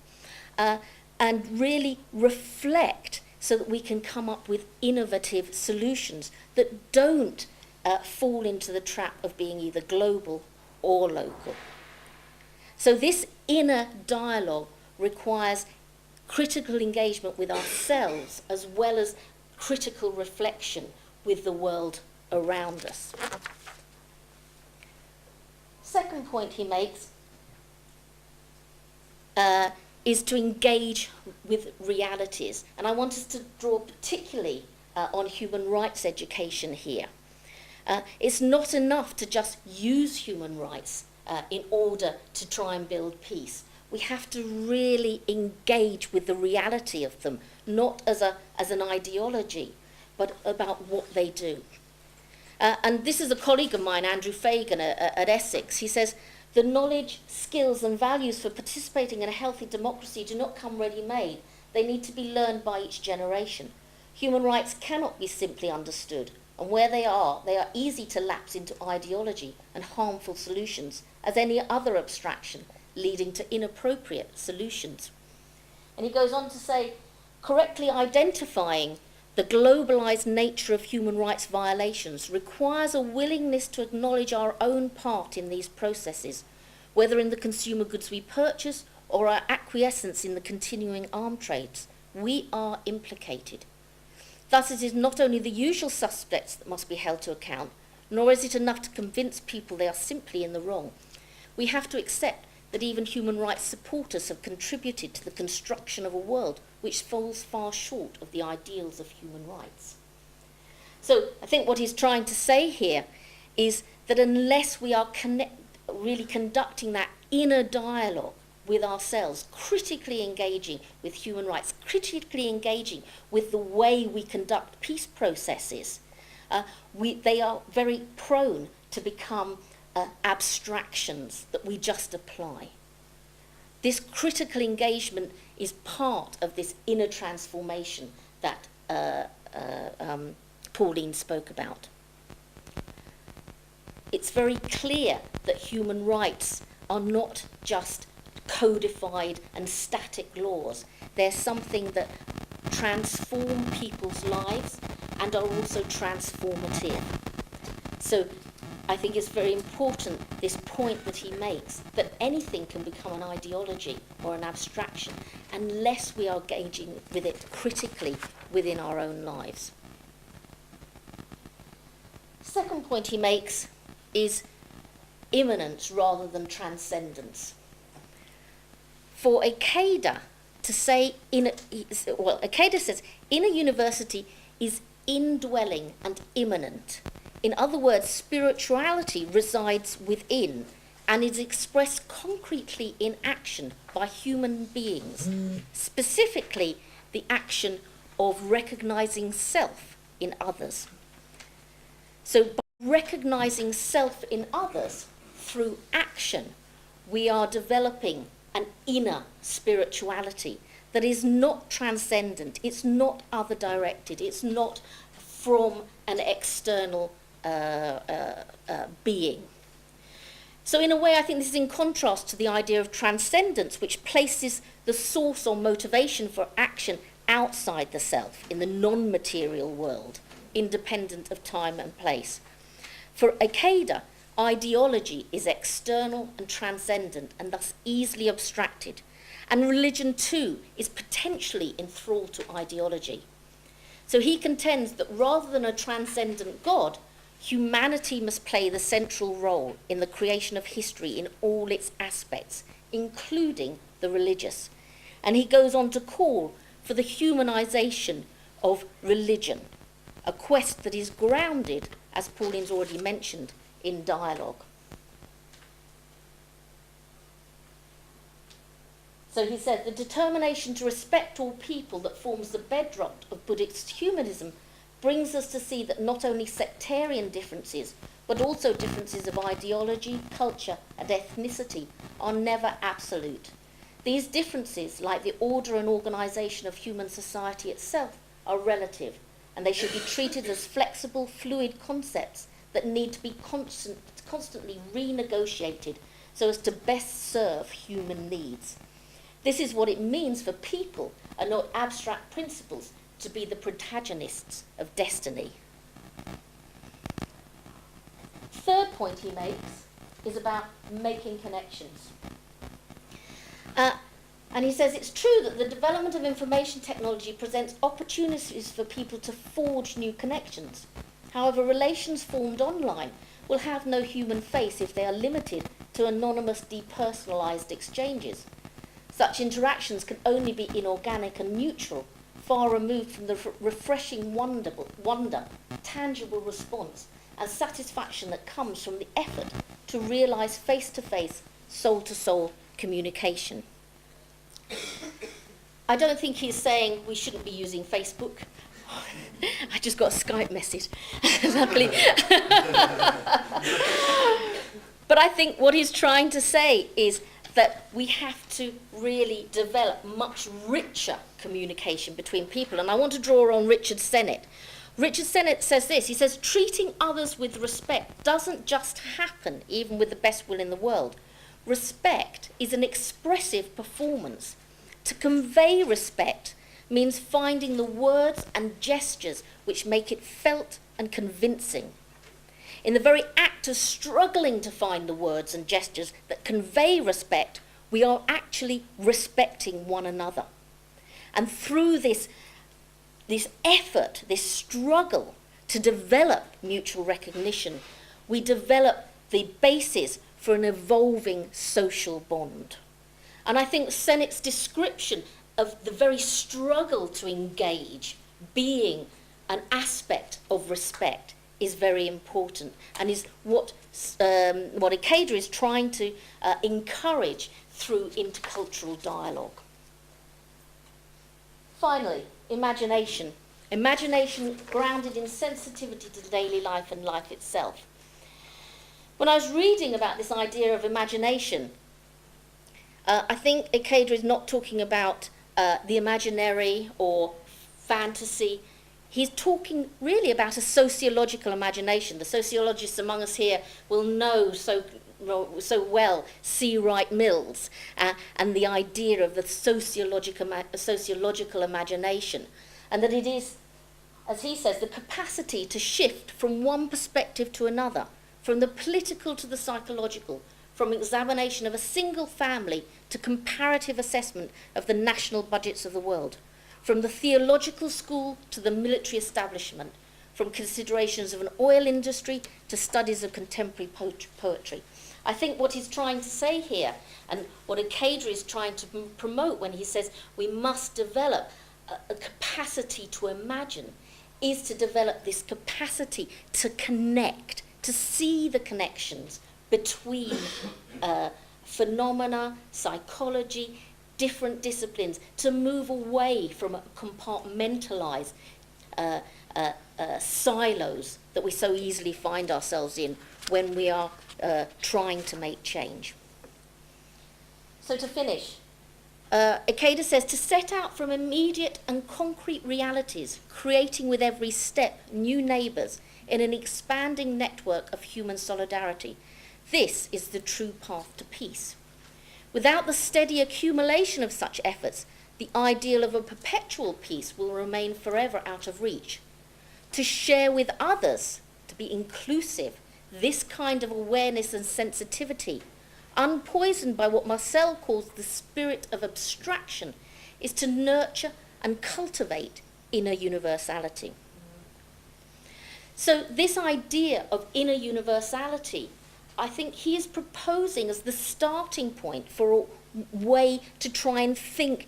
and really reflect so that we can come up with innovative solutions that don't fall into the trap of being either global or local. So this inner dialogue requires critical engagement with ourselves as well as critical reflection with the world around us. Second point he makes is to engage with realities. And I want us to draw particularly on human rights education here. It's not enough to just use human rights in order to try and build peace. We have to really engage with the reality of them, not as an ideology, but about what they do. And this is a colleague of mine, Andrew Fagan, at Essex. He says, the knowledge, skills and values for participating in a healthy democracy do not come ready-made. They need to be learned by each generation. Human rights cannot be simply understood, and where they are easy to lapse into ideology and harmful solutions as any other abstraction, leading to inappropriate solutions. And he goes on to say, correctly identifying the globalized nature of human rights violations requires a willingness to acknowledge our own part in these processes, whether in the consumer goods we purchase or our acquiescence in the continuing arms trades. We are implicated. Thus, it is not only the usual suspects that must be held to account, nor is it enough to convince people they are simply in the wrong. We have to accept that even human rights supporters have contributed to the construction of a world which falls far short of the ideals of human rights. So I think what he's trying to say here is that unless we are really conducting that inner dialogue with ourselves, critically engaging with human rights, critically engaging with the way we conduct peace processes, they are very prone to become abstractions that we just apply. This critical engagement is part of this inner transformation that Pauline spoke about. It's very clear that human rights are not just codified and static laws. They're something that transform people's lives and are also transformative. So I think it's very important, this point that he makes, that anything can become an ideology or an abstraction unless we are engaging with it critically within our own lives. Second point he makes is immanence rather than transcendence. For Ikedas to say, Ikedas says, in a university is indwelling and immanent. In other words, spirituality resides within and is expressed concretely in action by human beings, specifically the action of recognizing self in others. So by recognizing self in others through action, we are developing an inner spirituality that is not transcendent, it's not other-directed, it's not from an external being. So in a way, I think this is in contrast to the idea of transcendence, which places the source or motivation for action outside the self, in the non-material world, independent of time and place. For Ikedas, ideology is external and transcendent and thus easily abstracted. And religion too is potentially enthralled to ideology. So he contends that rather than a transcendent God, humanity must play the central role in the creation of history in all its aspects, including the religious. And he goes on to call for the humanization of religion, a quest that is grounded, as Pauline's already mentioned, in dialogue. So he said, the determination to respect all people that forms the bedrock of Buddhist humanism brings us to see that not only sectarian differences, but also differences of ideology, culture, and ethnicity are never absolute. These differences, like the order and organisation of human society itself, are relative, and they should be treated as flexible, fluid concepts that need to be constantly renegotiated so as to best serve human needs. This is what it means for people, and not abstract principles, to be the protagonists of destiny. Third point he makes is about making connections. And he says it's true that the development of information technology presents opportunities for people to forge new connections. However, relations formed online will have no human face if they are limited to anonymous, depersonalized exchanges. Such interactions can only be inorganic and neutral, far removed from the refreshing wonder, tangible response and satisfaction that comes from the effort to realise face-to-face, soul-to-soul communication. I don't think he's saying we shouldn't be using Facebook I just got a Skype message. Luckily. But I think what he's trying to say is that we have to really develop much richer communication between people. And I want to draw on Richard Sennett. Richard Sennett says this, he says, treating others with respect doesn't just happen even with the best will in the world. Respect is an expressive performance. To convey respect means finding the words and gestures which make it felt and convincing. In the very act of struggling to find the words and gestures that convey respect, we are actually respecting one another. And through this effort, this struggle to develop mutual recognition, we develop the basis for an evolving social bond. And I think Sennett's description of the very struggle to engage being an aspect of respect is very important, and is what IKEDA is trying to encourage through intercultural dialogue. Finally, imagination. Imagination grounded in sensitivity to daily life and life itself. When I was reading about this idea of imagination, I think IKEDA is not talking about the imaginary or fantasy. He's talking really about a sociological imagination. The sociologists among us here will know so well C. Wright Mills and the idea of the sociological imagination, and that it is, as he says, the capacity to shift from one perspective to another, from the political to the psychological, from examination of a single family to comparative assessment of the national budgets of the world, from the theological school to the military establishment, from considerations of an oil industry to studies of contemporary poetry. I think what he's trying to say here, and what IKEDA is trying to promote when he says we must develop a capacity to imagine, is to develop this capacity to connect, to see the connections between phenomena, psychology, different disciplines, to move away from compartmentalised silos that we so easily find ourselves in when we are trying to make change. So to finish, IKEDA says to set out from immediate and concrete realities, creating with every step new neighbours in an expanding network of human solidarity. This is the true path to peace. Without the steady accumulation of such efforts, the ideal of a perpetual peace will remain forever out of reach. To share with others, to be inclusive, this kind of awareness and sensitivity, unpoisoned by what Marcel calls the spirit of abstraction, is to nurture and cultivate inner universality. So this idea of inner universality, I think he is proposing as the starting point for a way to try and think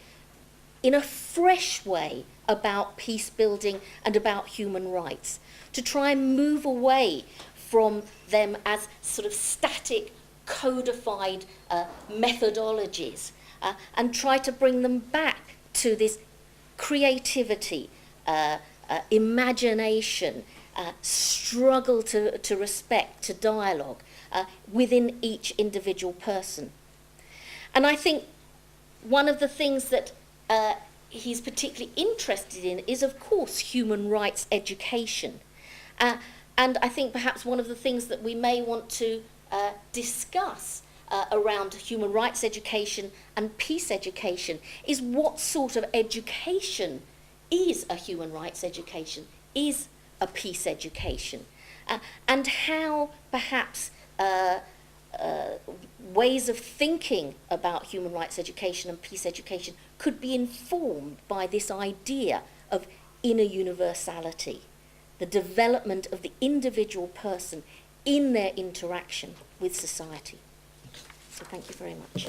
in a fresh way about peace building and about human rights, to try and move away from them as sort of static, codified methodologies, and try to bring them back to this creativity, imagination, struggle to respect, to dialogue within each individual person. And I think one of the things that he's particularly interested in is, of course, human rights education. And I think perhaps one of the things that we may want to discuss around human rights education and peace education is what sort of education is a human rights education, is a peace education, and how perhaps ways of thinking about human rights education and peace education could be informed by this idea of inner universality, the development of the individual person in their interaction with society. So thank you very much.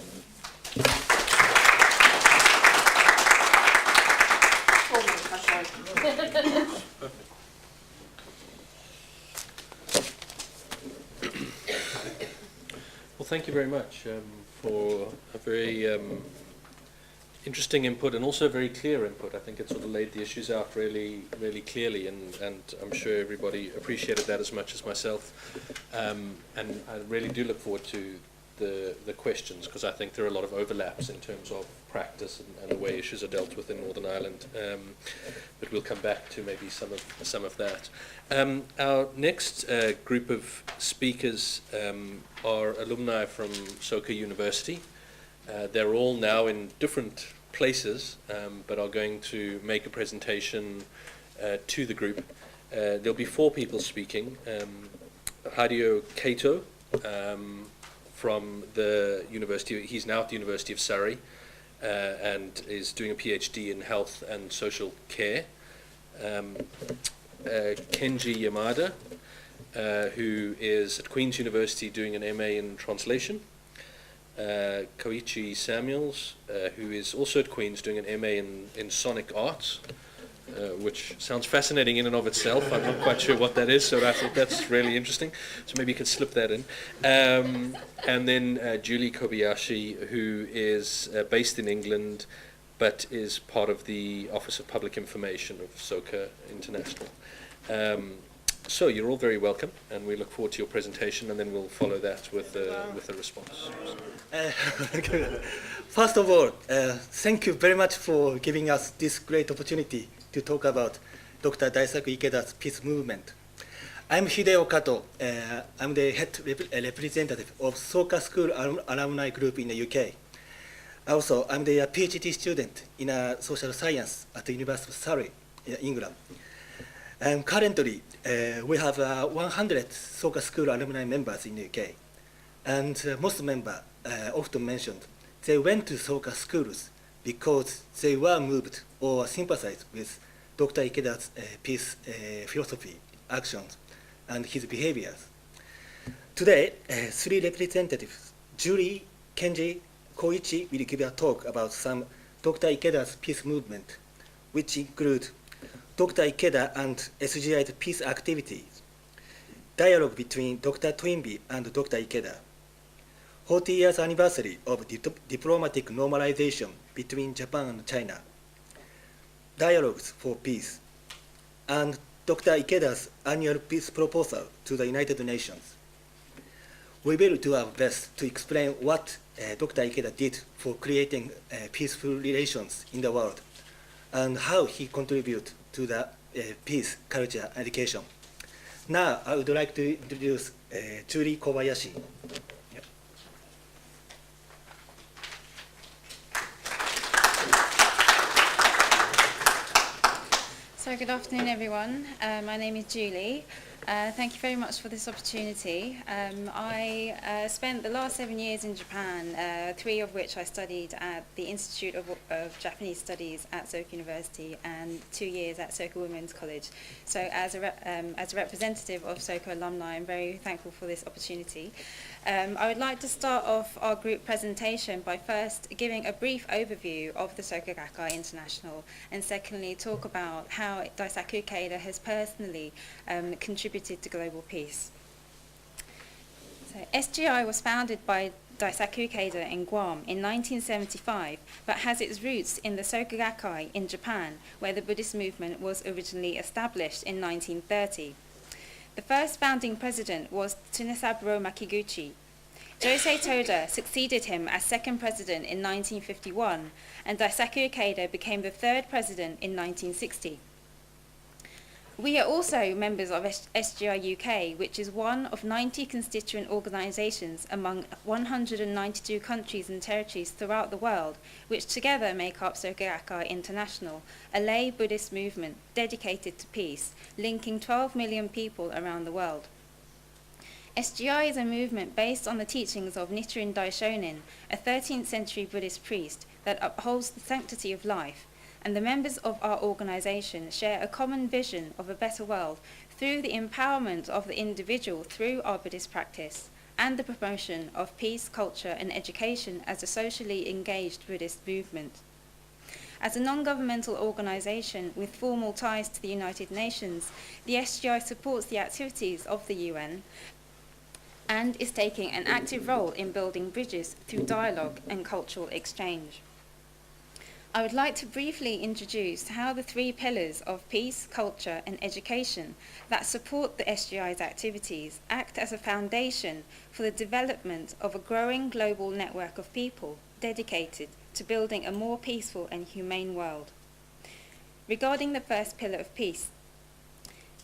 Well, thank you very much for a very interesting input and also very clear input. I think it sort of laid the issues out really, really clearly, and I'm sure everybody appreciated that as much as myself. And I really do look forward to the questions, because I think there are a lot of overlaps in terms of practice and the way issues are dealt with in Northern Ireland. But we'll come back to maybe some of that. Our next group of speakers are alumni from Soka University. They're all now in different places, but are going to make a presentation to the group. There'll be 4 people speaking. Hideo Kato from the university, he's now at the University of Surrey and is doing a PhD in health and social care. Kenji Yamada, who is at Queen's University doing an MA in translation. Koichi Samuels, who is also at Queen's doing an MA in sonic arts, which sounds fascinating in and of itself. I'm not quite sure what that is, so I thought that's really interesting. So maybe you could slip that in. And then Julie Kobayashi, who is based in England, but is part of the Office of Public Information of Soka International. So you're all very welcome, and we look forward to your presentation, and then we'll follow that with a response. First of all, thank you very much for giving us this great opportunity to talk about Dr. Daisaku Ikeda's peace movement. I'm Hideo Kato. I'm the head representative of Soka School Alumni Group in the UK. Also, I'm the PhD student in social science at the University of Surrey in England. And currently, we have 100 Soka School alumni members in the UK. And most members often mentioned they went to Soka schools because they were moved or sympathized with Dr. Ikeda's peace philosophy, actions, and his behaviors. Today, 3 representatives, Julie, Kenji, Koichi, will give a talk about some Dr. Ikeda's peace movement, which include Dr. Ikeda and SGI's peace activities, dialogue between Dr. Twinby and Dr. Ikeda, 40 years anniversary of diplomatic normalization between Japan and China, dialogues for peace, and Dr. Ikeda's annual peace proposal to the United Nations. We will do our best to explain what Dr. Ikeda did for creating peaceful relations in the world and how he contributed to the peace culture education. Now, I would like to introduce Julie Kobayashi. Yep. So good afternoon, everyone. My name is Julie. Thank you very much for this opportunity. I spent the last 7 years in Japan, 3 of which I studied at the Institute of Japanese Studies at Soka University and 2 years at Soka Women's College. So as a representative of Soka alumni, I'm very thankful for this opportunity. I would like to start off our group presentation by first giving a brief overview of the Soka Gakkai International, and secondly talk about how Daisaku Ikeda has personally contributed to global peace. So SGI was founded by Daisaku Ikeda in Guam in 1975, but has its roots in the Soka Gakkai in Japan, where the Buddhist movement was originally established in 1930. The first founding president was Tsunesaburo Makiguchi. Josei Toda succeeded him as second president in 1951, and Daisaku Ikeda became the third president in 1960. We are also members of SGI UK, which is one of 90 constituent organisations among 192 countries and territories throughout the world, which together make up Soka Gakkai International, a lay Buddhist movement dedicated to peace, linking 12 million people around the world. SGI is a movement based on the teachings of Nichiren Daishonin, a 13th century Buddhist priest that upholds the sanctity of life, and the members of our organisation share a common vision of a better world through the empowerment of the individual through our Buddhist practice and the promotion of peace, culture and education as a socially engaged Buddhist movement. As a non-governmental organisation with formal ties to the United Nations, the SGI supports the activities of the UN and is taking an active role in building bridges through dialogue and cultural exchange. I would like to briefly introduce how the three pillars of peace, culture and education that support the SGI's activities act as a foundation for the development of a growing global network of people dedicated to building a more peaceful and humane world. Regarding the first pillar of peace,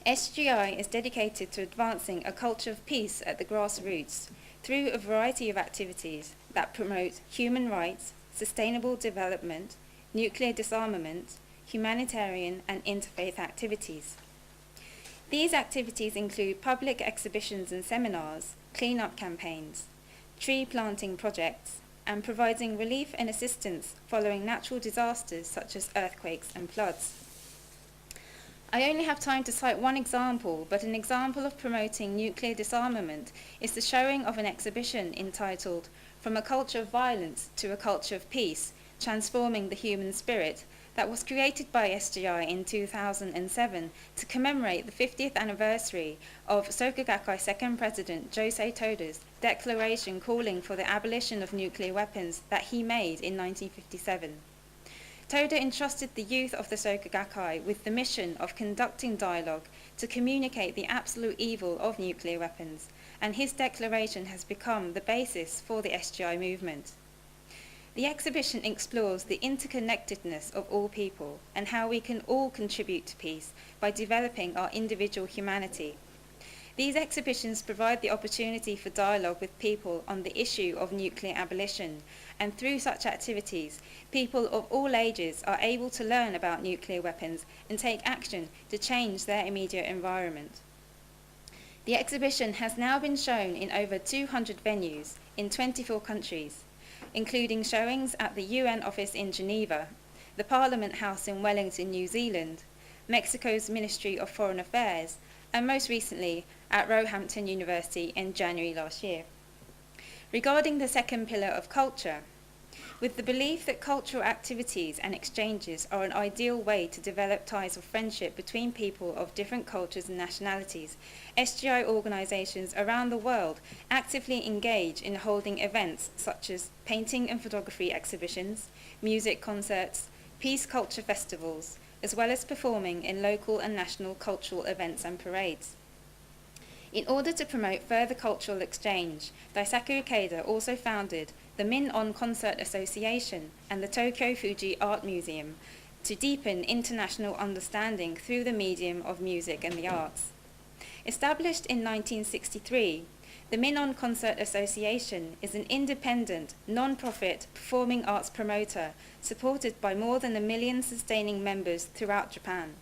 SGI is dedicated to advancing a culture of peace at the grassroots through a variety of activities that promote human rights, sustainable development, nuclear disarmament, humanitarian and interfaith activities. These activities include public exhibitions and seminars, clean-up campaigns, tree planting projects, and providing relief and assistance following natural disasters such as earthquakes and floods. I only have time to cite one example, but an example of promoting nuclear disarmament is the showing of an exhibition entitled From a Culture of Violence to a Culture of Peace, Transforming the Human Spirit, that was created by SGI in 2007 to commemorate the 50th anniversary of Soka Gakkai second president Josei Toda's declaration calling for the abolition of nuclear weapons that he made in 1957. Toda entrusted the youth of the Soka Gakkai with the mission of conducting dialogue to communicate the absolute evil of nuclear weapons, and his declaration has become the basis for the SGI movement. The exhibition explores the interconnectedness of all people and how we can all contribute to peace by developing our individual humanity. These exhibitions provide the opportunity for dialogue with people on the issue of nuclear abolition, and through such activities, people of all ages are able to learn about nuclear weapons and take action to change their immediate environment. The exhibition has now been shown in over 200 venues in 24 countries, including showings at the UN office in Geneva, the Parliament House in Wellington, New Zealand, Mexico's Ministry of Foreign Affairs, and most recently at Roehampton University in January last year. Regarding the second pillar of culture, with the belief that cultural activities and exchanges are an ideal way to develop ties of friendship between people of different cultures and nationalities, SGI organisations around the world actively engage in holding events such as painting and photography exhibitions, music concerts, peace culture festivals, as well as performing in local and national cultural events and parades. In order to promote further cultural exchange, Daisaku Ikedas also founded the Min-On Concert Association and the Tokyo Fuji Art Museum to deepen international understanding through the medium of music and the arts. Established in 1963, the Min-On Concert Association is an independent, non-profit performing arts promoter supported by more than 1 million sustaining members throughout Japan.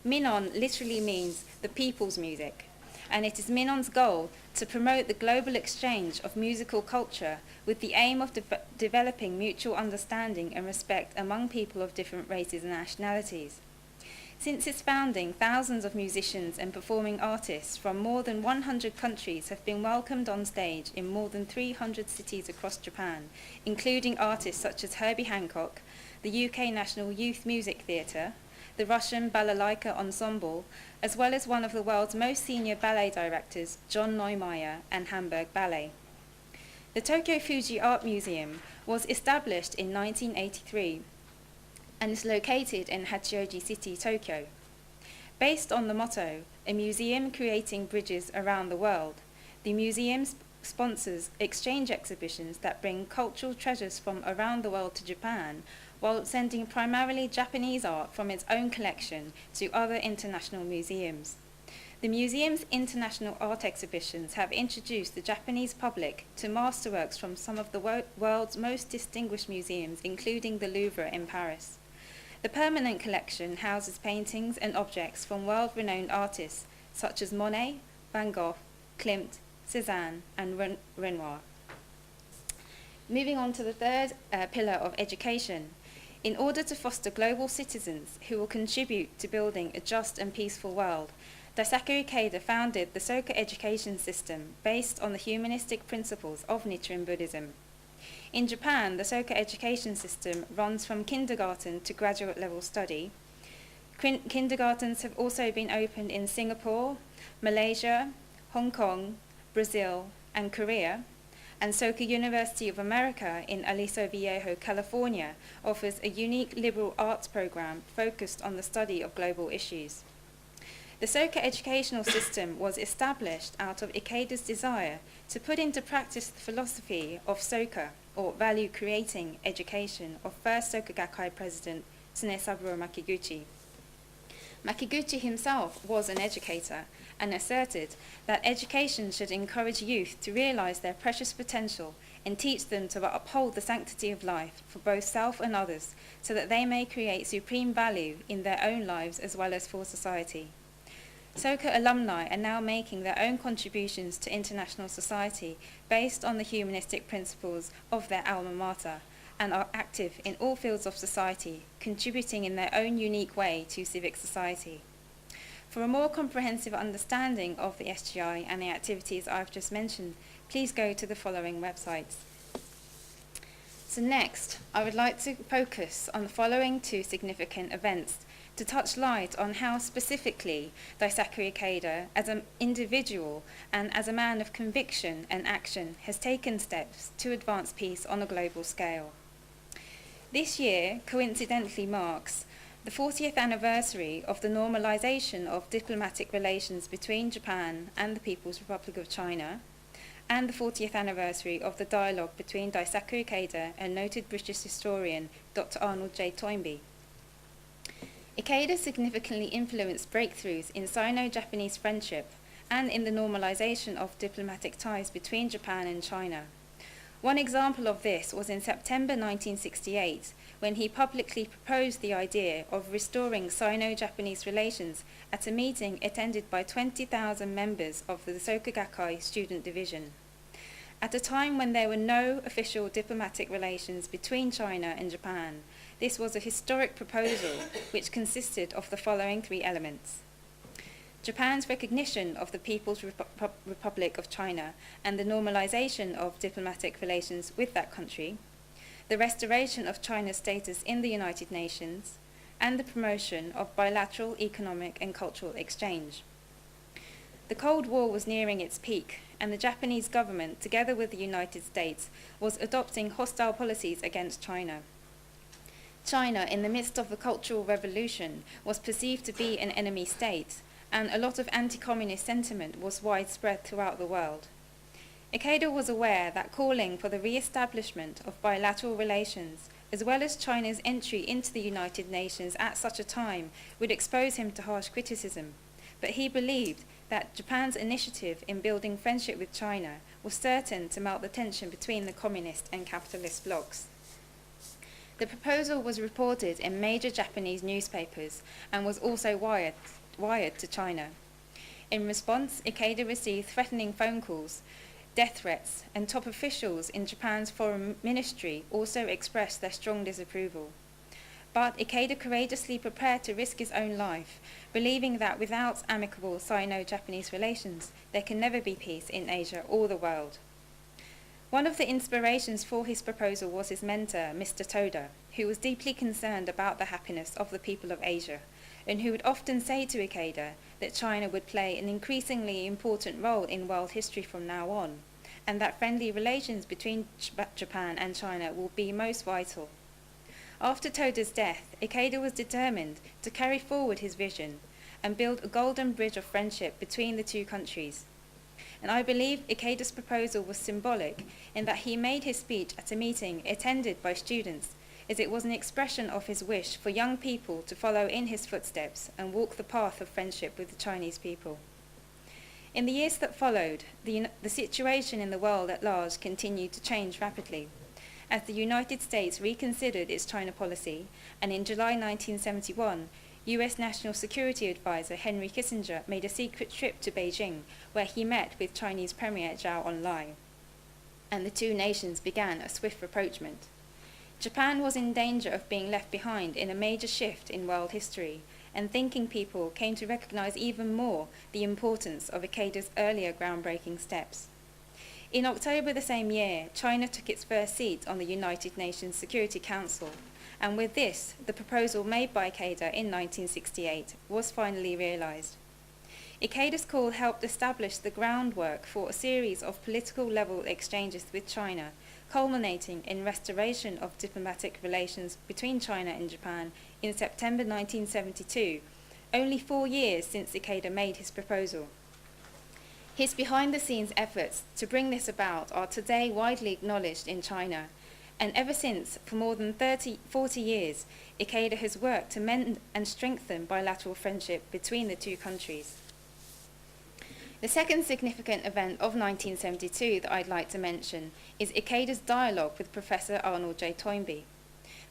Min-On literally means the people's music, and it is Min-On's goal to promote the global exchange of musical culture with the aim of developing mutual understanding and respect among people of different races and nationalities. Since its founding, thousands of musicians and performing artists from more than 100 countries have been welcomed on stage in more than 300 cities across Japan, including artists such as Herbie Hancock, the UK National Youth Music Theatre, the Russian Balalaika Ensemble, as well as one of the world's most senior ballet directors, John Neumeier, and Hamburg Ballet. The Tokyo Fuji Art Museum was established in 1983 and is located in Hachioji City, Tokyo. Based on the motto, "A museum creating bridges around the world," the museum sponsors exchange exhibitions that bring cultural treasures from around the world to Japan, while sending primarily Japanese art from its own collection to other international museums. The museum's international art exhibitions have introduced the Japanese public to masterworks from some of the world's most distinguished museums, including the Louvre in Paris. The permanent collection houses paintings and objects from world-renowned artists such as Monet, Van Gogh, Klimt, Cézanne, and Renoir. Moving on to the third pillar of education. In order to foster global citizens who will contribute to building a just and peaceful world, Daisaku Ikedas founded the Soka education system based on the humanistic principles of Nichiren Buddhism. In Japan, the Soka education system runs from kindergarten to graduate level study. Kindergartens have also been opened in Singapore, Malaysia, Hong Kong, Brazil, and Korea, and Soka University of America in Aliso Viejo, California, offers a unique liberal arts program focused on the study of global issues. The Soka educational system was established out of Ikeda's desire to put into practice the philosophy of Soka, or value-creating education, of first Soka Gakkai president Tsunesaburo Makiguchi. Makiguchi himself was an educator and asserted that education should encourage youth to realize their precious potential and teach them to uphold the sanctity of life for both self and others, so that they may create supreme value in their own lives as well as for society. Soka alumni are now making their own contributions to international society based on the humanistic principles of their alma mater, and are active in all fields of society, contributing in their own unique way to civic society. For a more comprehensive understanding of the SGI and the activities I've just mentioned, please go to the following websites. So next, I would like to focus on the following two significant events to touch light on how specifically Daisaku Ikeda, as an individual and as a man of conviction and action, has taken steps to advance peace on a global scale. This year coincidentally marks the 40th anniversary of the normalization of diplomatic relations between Japan and the People's Republic of China, and the 40th anniversary of the dialogue between Daisaku Ikeda and noted British historian Dr. Arnold J. Toynbee. Ikeda significantly influenced breakthroughs in Sino-Japanese friendship and in the normalization of diplomatic ties between Japan and China. One example of this was in September 1968, when he publicly proposed the idea of restoring Sino-Japanese relations at a meeting attended by 20,000 members of the Soka Gakkai student division. At a time when there were no official diplomatic relations between China and Japan, this was a historic proposal which consisted of the following three elements: Japan's recognition of the People's Republic of China and the normalization of diplomatic relations with that country, the restoration of China's status in the United Nations, and the promotion of bilateral economic and cultural exchange. The Cold War was nearing its peak, and the Japanese government, together with the United States, was adopting hostile policies against China. China, in the midst of the Cultural Revolution, was perceived to be an enemy state, and a lot of anti-communist sentiment was widespread throughout the world. Ikeda was aware that calling for the re-establishment of bilateral relations, as well as China's entry into the United Nations at such a time, would expose him to harsh criticism, but he believed that Japan's initiative in building friendship with China was certain to melt the tension between the communist and capitalist blocs. The proposal was reported in major Japanese newspapers and was also wired to China. In response, Ikeda received threatening phone calls, death threats, and top officials in Japan's foreign ministry also expressed their strong disapproval. But Ikeda courageously prepared to risk his own life, believing that without amicable Sino-Japanese relations, there can never be peace in Asia or the world. One of the inspirations for his proposal was his mentor, Mr. Toda, who was deeply concerned about the happiness of the people of Asia, and who would often say to Ikeda that China would play an increasingly important role in world history from now on, and that friendly relations between Japan and China will be most vital. After Toda's death, Ikeda was determined to carry forward his vision and build a golden bridge of friendship between the two countries. And I believe Ikeda's proposal was symbolic in that he made his speech at a meeting attended by students, as it was an expression of his wish for young people to follow in his footsteps and walk the path of friendship with the Chinese people. In the years that followed, the situation in the world at large continued to change rapidly, as the United States reconsidered its China policy, and in July 1971, US National Security Advisor Henry Kissinger made a secret trip to Beijing, where he met with Chinese Premier Zhou Enlai, and the two nations began a swift rapprochement. Japan was in danger of being left behind in a major shift in world history, and thinking people came to recognize even more the importance of Ikeda's earlier groundbreaking steps. In October the same year, China took its first seat on the United Nations Security Council, and with this, the proposal made by Ikeda in 1968 was finally realized. Ikeda's call helped establish the groundwork for a series of political-level exchanges with China, culminating in restoration of diplomatic relations between China and Japan in September 1972, only 4 years since Ikeda made his proposal. His behind-the-scenes efforts to bring this about are today widely acknowledged in China, and ever since, for more than 40 years, Ikeda has worked to mend and strengthen bilateral friendship between the two countries. The second significant event of 1972 that I'd like to mention is Ikeda's dialogue with Professor Arnold J. Toynbee.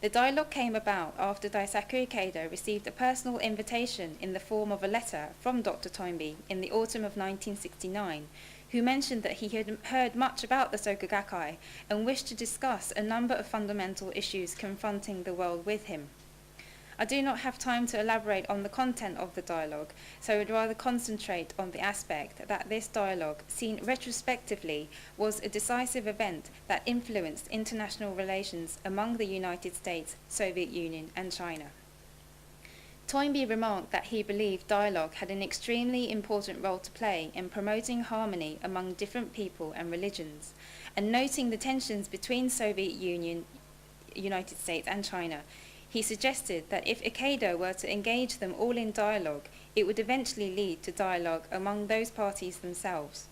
The dialogue came about after Daisaku Ikeda received a personal invitation in the form of a letter from Dr. Toynbee in the autumn of 1969, who mentioned that he had heard much about the Soka Gakkai and wished to discuss a number of fundamental issues confronting the world with him. I do not have time to elaborate on the content of the dialogue, so I would rather concentrate on the aspect that this dialogue, seen retrospectively, was a decisive event that influenced international relations among the United States, Soviet Union, and China. Toynbee remarked that he believed dialogue had an extremely important role to play in promoting harmony among different people and religions, and noting the tensions between Soviet Union, United States, and China, he suggested that if Ikeda were to engage them all in dialogue, it would eventually lead to dialogue among those parties themselves.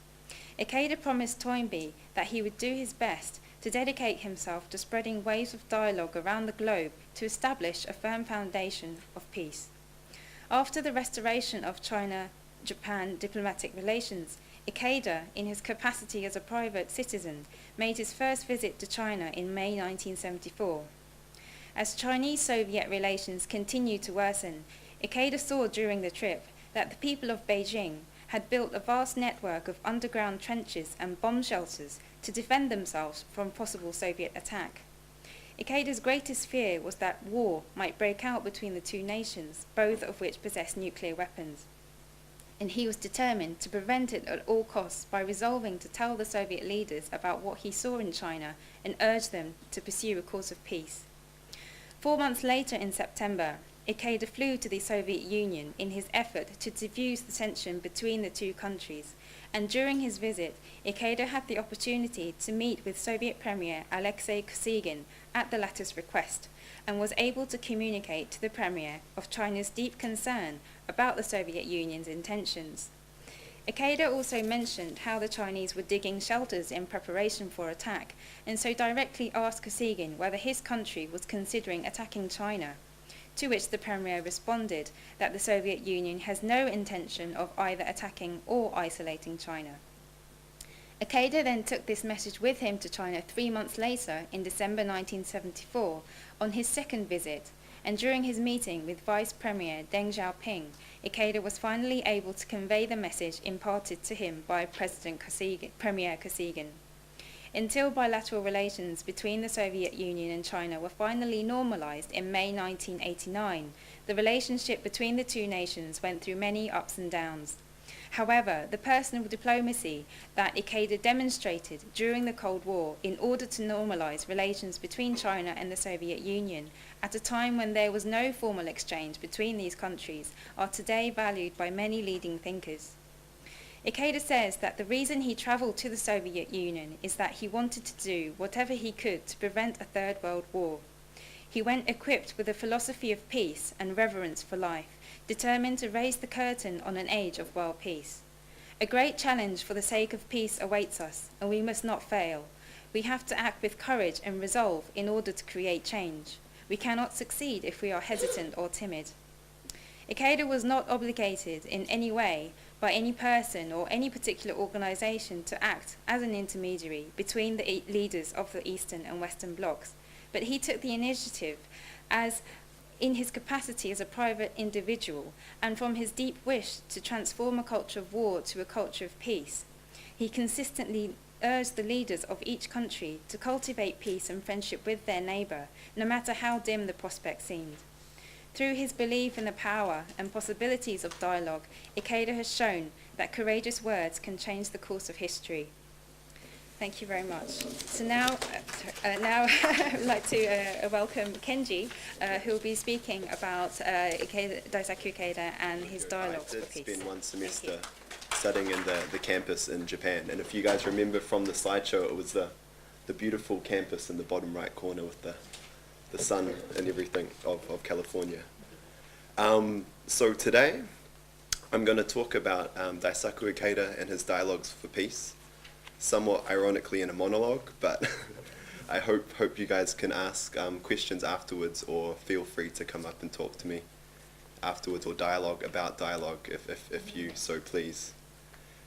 Ikeda promised Toynbee that he would do his best to dedicate himself to spreading waves of dialogue around the globe to establish a firm foundation of peace. After the restoration of China-Japan diplomatic relations, Ikeda, in his capacity as a private citizen, made his first visit to China in May 1974. As Chinese-Soviet relations continued to worsen, Ikeda saw during the trip that the people of Beijing had built a vast network of underground trenches and bomb shelters to defend themselves from possible Soviet attack. Ikeda's greatest fear was that war might break out between the two nations, both of which possessed nuclear weapons. And he was determined to prevent it at all costs by resolving to tell the Soviet leaders about what he saw in China and urge them to pursue a course of peace. 4 months later, in September, Ikeda flew to the Soviet Union in his effort to diffuse the tension between the two countries, and during his visit, Ikeda had the opportunity to meet with Soviet Premier Alexei Kosygin at the latter's request, and was able to communicate to the Premier of China's deep concern about the Soviet Union's intentions. Ikeda also mentioned how the Chinese were digging shelters in preparation for attack, and so directly asked Kosygin whether his country was considering attacking China, to which the Premier responded that the Soviet Union has no intention of either attacking or isolating China. Ikeda then took this message with him to China 3 months later, in December 1974, on his second visit, and during his meeting with Vice Premier Deng Xiaoping, Ikeda was finally able to convey the message imparted to him by Premier Kosygin. Until bilateral relations between the Soviet Union and China were finally normalized in May 1989, the relationship between the two nations went through many ups and downs. However, the personal diplomacy that Ikeda demonstrated during the Cold War in order to normalize relations between China and the Soviet Union at a time when there was no formal exchange between these countries are today valued by many leading thinkers. Ikeda says that the reason he traveled to the Soviet Union is that he wanted to do whatever he could to prevent a Third World War. He went equipped with a philosophy of peace and reverence for life, determined to raise the curtain on an age of world peace. A great challenge for the sake of peace awaits us, and we must not fail. We have to act with courage and resolve in order to create change. We cannot succeed if we are hesitant or timid. Ikeda was not obligated in any way by any person or any particular organization to act as an intermediary between the leaders of the Eastern and Western blocs, but he took the initiative as in his capacity as a private individual, and from his deep wish to transform a culture of war to a culture of peace. He consistently urged the leaders of each country to cultivate peace and friendship with their neighbor, no matter how dim the prospect seemed. Through his belief in the power and possibilities of dialogue, Ikeda has shown that courageous words can change the course of history. Thank you very much. So now I would like to welcome Kenji, who will be speaking about Daisaku Ikeda and his dialogues for I peace. did spend one semester studying in the campus in Japan, and if you guys remember from the slideshow, it was the beautiful campus in the bottom right corner with the sun and everything of California. So today I'm going to talk about Daisaku Ikeda and his dialogues for peace, somewhat ironically in a monologue, but I hope you guys can ask questions afterwards, or feel free to come up and talk to me afterwards, or dialogue about dialogue if you so please.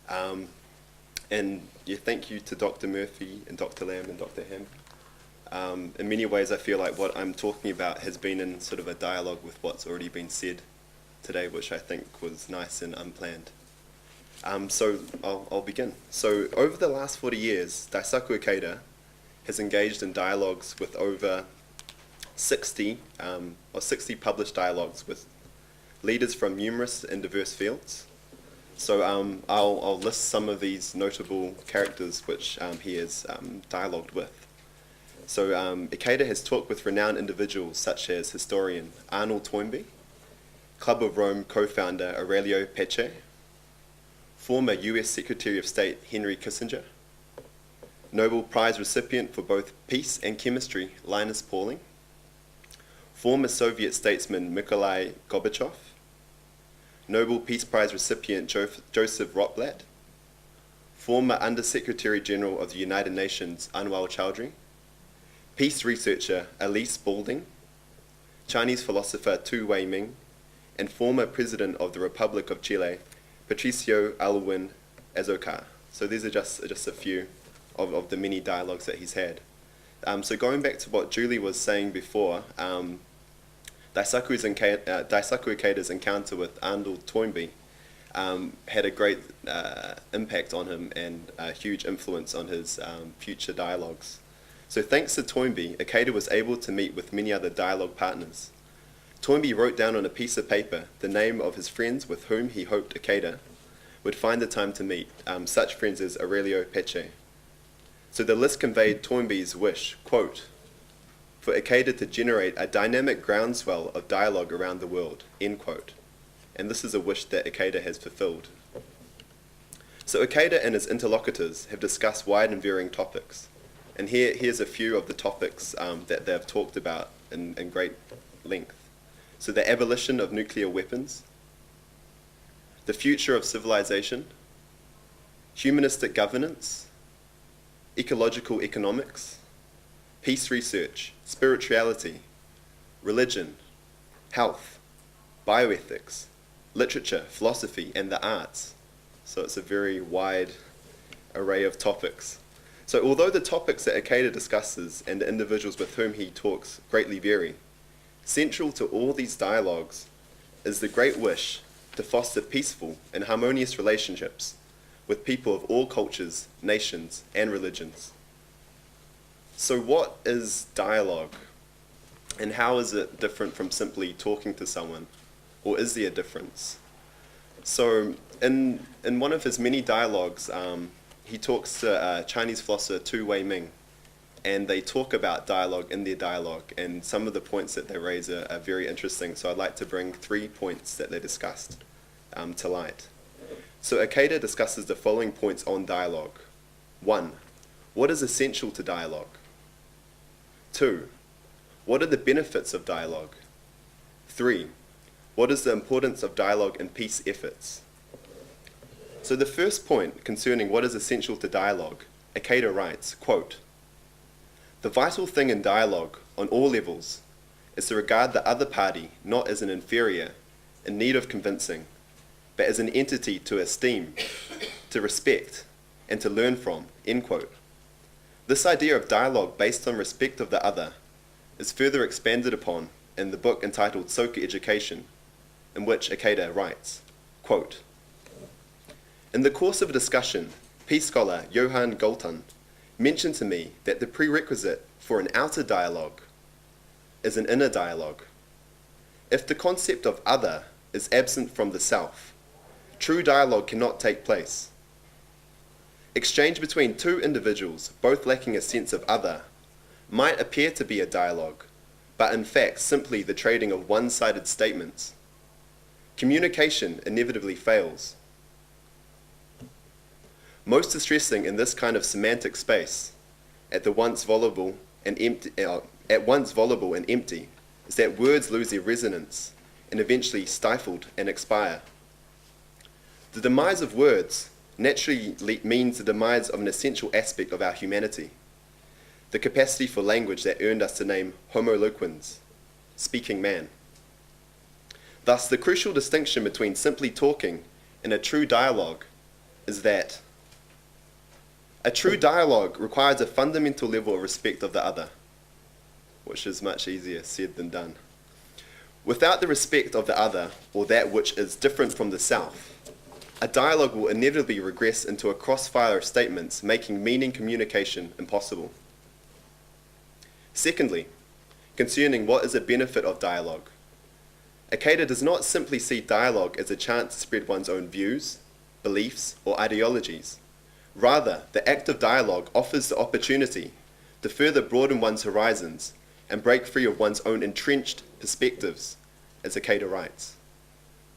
And yeah, thank you to Dr. Murphy and Dr. Lamb and Dr. Hem. In many ways I feel like what I'm talking about has been in sort of a dialogue with what's already been said today, which I think was nice and unplanned. So I'll begin. So over the last 40 years, Daisaku Ikeda has engaged in dialogues with over 60 published dialogues with leaders from numerous and diverse fields. So I'll list some of these notable characters which he has dialogued with. So Ikeda has talked with renowned individuals such as historian Arnold Toynbee, Club of Rome co-founder Aurelio Peche, former US Secretary of State Henry Kissinger, Nobel Prize recipient for both peace and chemistry Linus Pauling, former Soviet statesman Mikhail Gorbachev, Nobel Peace Prize recipient Joseph Rotblat, former Undersecretary General of the United Nations Anwar Chowdhury, peace researcher Elise Balding, Chinese philosopher Tu Weiming, and former President of the Republic of Chile, Patricio Aylwin Azocar. So these are just a few of the many dialogues that he's had. So going back to what Julie was saying before, Daisaku Ikeda's encounter with Arnold Toynbee had a great impact on him and a huge influence on his future dialogues. So thanks to Toynbee, Ikeda was able to meet with many other dialogue partners. Toynbee wrote down on a piece of paper the name of his friends with whom he hoped Ikeda would find the time to meet, such friends as Aurelio Peche. So the list conveyed Toynbee's wish, quote, for Ikeda to generate a dynamic groundswell of dialogue around the world, end quote. And this is a wish that Ikeda has fulfilled. So Ikeda and his interlocutors have discussed wide and varying topics. And here's a few of the topics that they've talked about in great length. So the abolition of nuclear weapons, the future of civilization, humanistic governance, ecological economics, peace research, spirituality, religion, health, bioethics, literature, philosophy, and the arts. So it's a very wide array of topics. So although the topics that Ikeda discusses and the individuals with whom he talks greatly vary, central to all these dialogues is the great wish to foster peaceful and harmonious relationships with people of all cultures, nations, and religions. So what is dialogue, and how is it different from simply talking to someone, or is there a difference? So in one of his many dialogues, he talks to Chinese philosopher Tu Weiming, and they talk about dialogue in their dialogue, and some of the points that they raise are very interesting. So I'd like to bring 3 points that they discussed to light. So Ikeda discusses the following points on dialogue. 1. What is essential to dialogue? 2. What are the benefits of dialogue? 3. What is the importance of dialogue in peace efforts? So the first point concerning what is essential to dialogue, Ikeda writes, quote, the vital thing in dialogue, on all levels, is to regard the other party not as an inferior, in need of convincing, but as an entity to esteem, to respect, and to learn from, end quote. This idea of dialogue based on respect of the other is further expanded upon in the book entitled Soka Education, in which Ikeda writes, quote, in the course of a discussion, peace scholar Johann Galton mentioned to me that the prerequisite for an outer dialogue is an inner dialogue. If the concept of other is absent from the self, true dialogue cannot take place. Exchange between two individuals, both lacking a sense of other, might appear to be a dialogue, but in fact simply the trading of one-sided statements. Communication inevitably fails. Most distressing in this kind of semantic space, at once volatile and empty, is that words lose their resonance and eventually stifled and expire. The demise of words naturally means the demise of an essential aspect of our humanity, the capacity for language that earned us the name Homo loquens, speaking man. Thus, the crucial distinction between simply talking and a true dialogue is that a true dialogue requires a fundamental level of respect of the other, which is much easier said than done. Without the respect of the other, or that which is different from the self, a dialogue will inevitably regress into a crossfire of statements, making meaning communication impossible. Secondly, concerning what is the benefit of dialogue, Ikeda does not simply see dialogue as a chance to spread one's own views, beliefs, or ideologies. Rather, the act of dialogue offers the opportunity to further broaden one's horizons and break free of one's own entrenched perspectives, as Ikeda writes.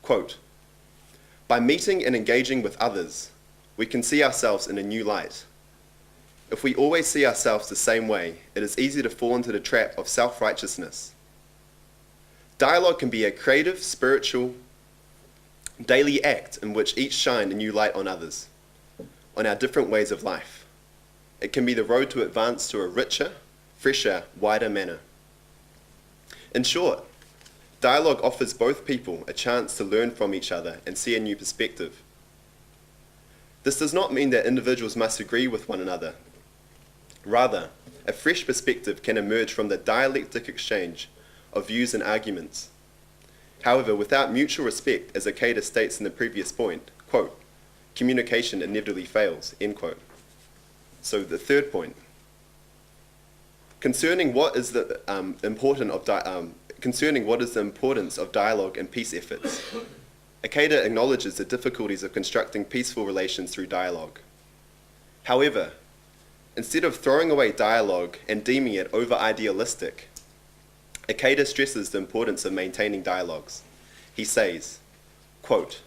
Quote, "By meeting and engaging with others, we can see ourselves in a new light. If we always see ourselves the same way, it is easy to fall into the trap of self-righteousness. Dialogue can be a creative, spiritual, daily act in which each shine a new light on others, on our different ways of life. It can be the road to advance to a richer, fresher, wider manner. In short, dialogue offers both people a chance to learn from each other and see a new perspective. This does not mean that individuals must agree with one another. Rather, a fresh perspective can emerge from the dialectic exchange of views and arguments. However, without mutual respect, as Ikeda states in the previous point, quote, communication inevitably fails, end quote. So the third point, concerning what is the importance of dialogue in peace efforts, Ikeda acknowledges the difficulties of constructing peaceful relations through dialogue. However, instead of throwing away dialogue and deeming it over-idealistic, Ikeda stresses the importance of maintaining dialogues. He says, quote,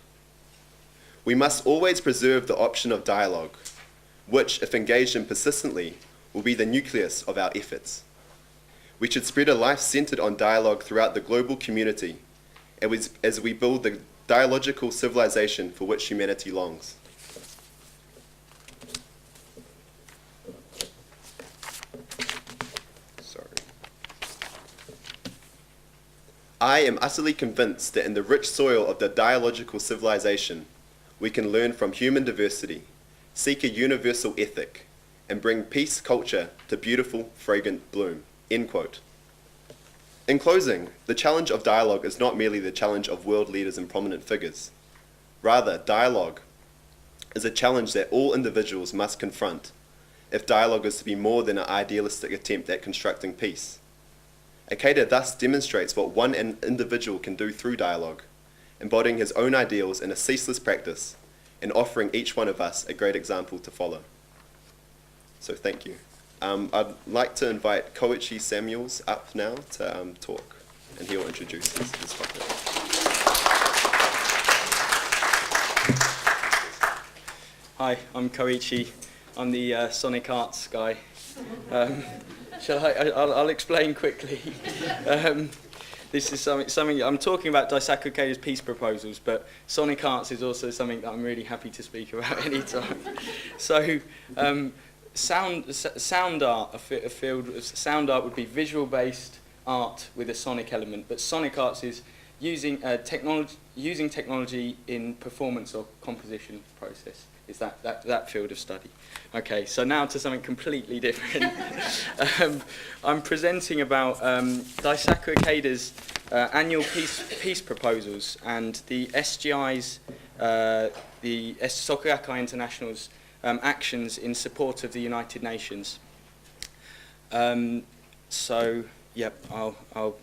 "We must always preserve the option of dialogue, which, if engaged in persistently, will be the nucleus of our efforts. We should spread a life centered on dialogue throughout the global community as we build the dialogical civilization for which humanity longs." I am utterly convinced that in the rich soil of the dialogical civilization, we can learn from human diversity, seek a universal ethic, and bring peace culture to beautiful, fragrant bloom. End quote. In closing, the challenge of dialogue is not merely the challenge of world leaders and prominent figures. Rather, dialogue is a challenge that all individuals must confront if dialogue is to be more than an idealistic attempt at constructing peace. Ikeda thus demonstrates what one individual can do through dialogue, embodying his own ideals in a ceaseless practice and offering each one of us a great example to follow. So thank you. I'd like to invite Koichi Samuels up now to talk, and he'll introduce his topic. Hi, I'm Koichi. I'm the Sonic Arts guy. I'll explain quickly. This is something I'm talking about Daisaku Ikeda's peace proposals, but Sonic Arts is also something that I'm really happy to speak about anytime. So, sound art, a field of sound art would be visual-based art with a sonic element, but Sonic Arts is using technology in performance or composition process. Is that field of study. Okay, so now to something completely different. I'm presenting about Daisaku Ikeda's annual peace proposals and the SGI's, the Sokugakai International's actions in support of the United Nations. So, I'll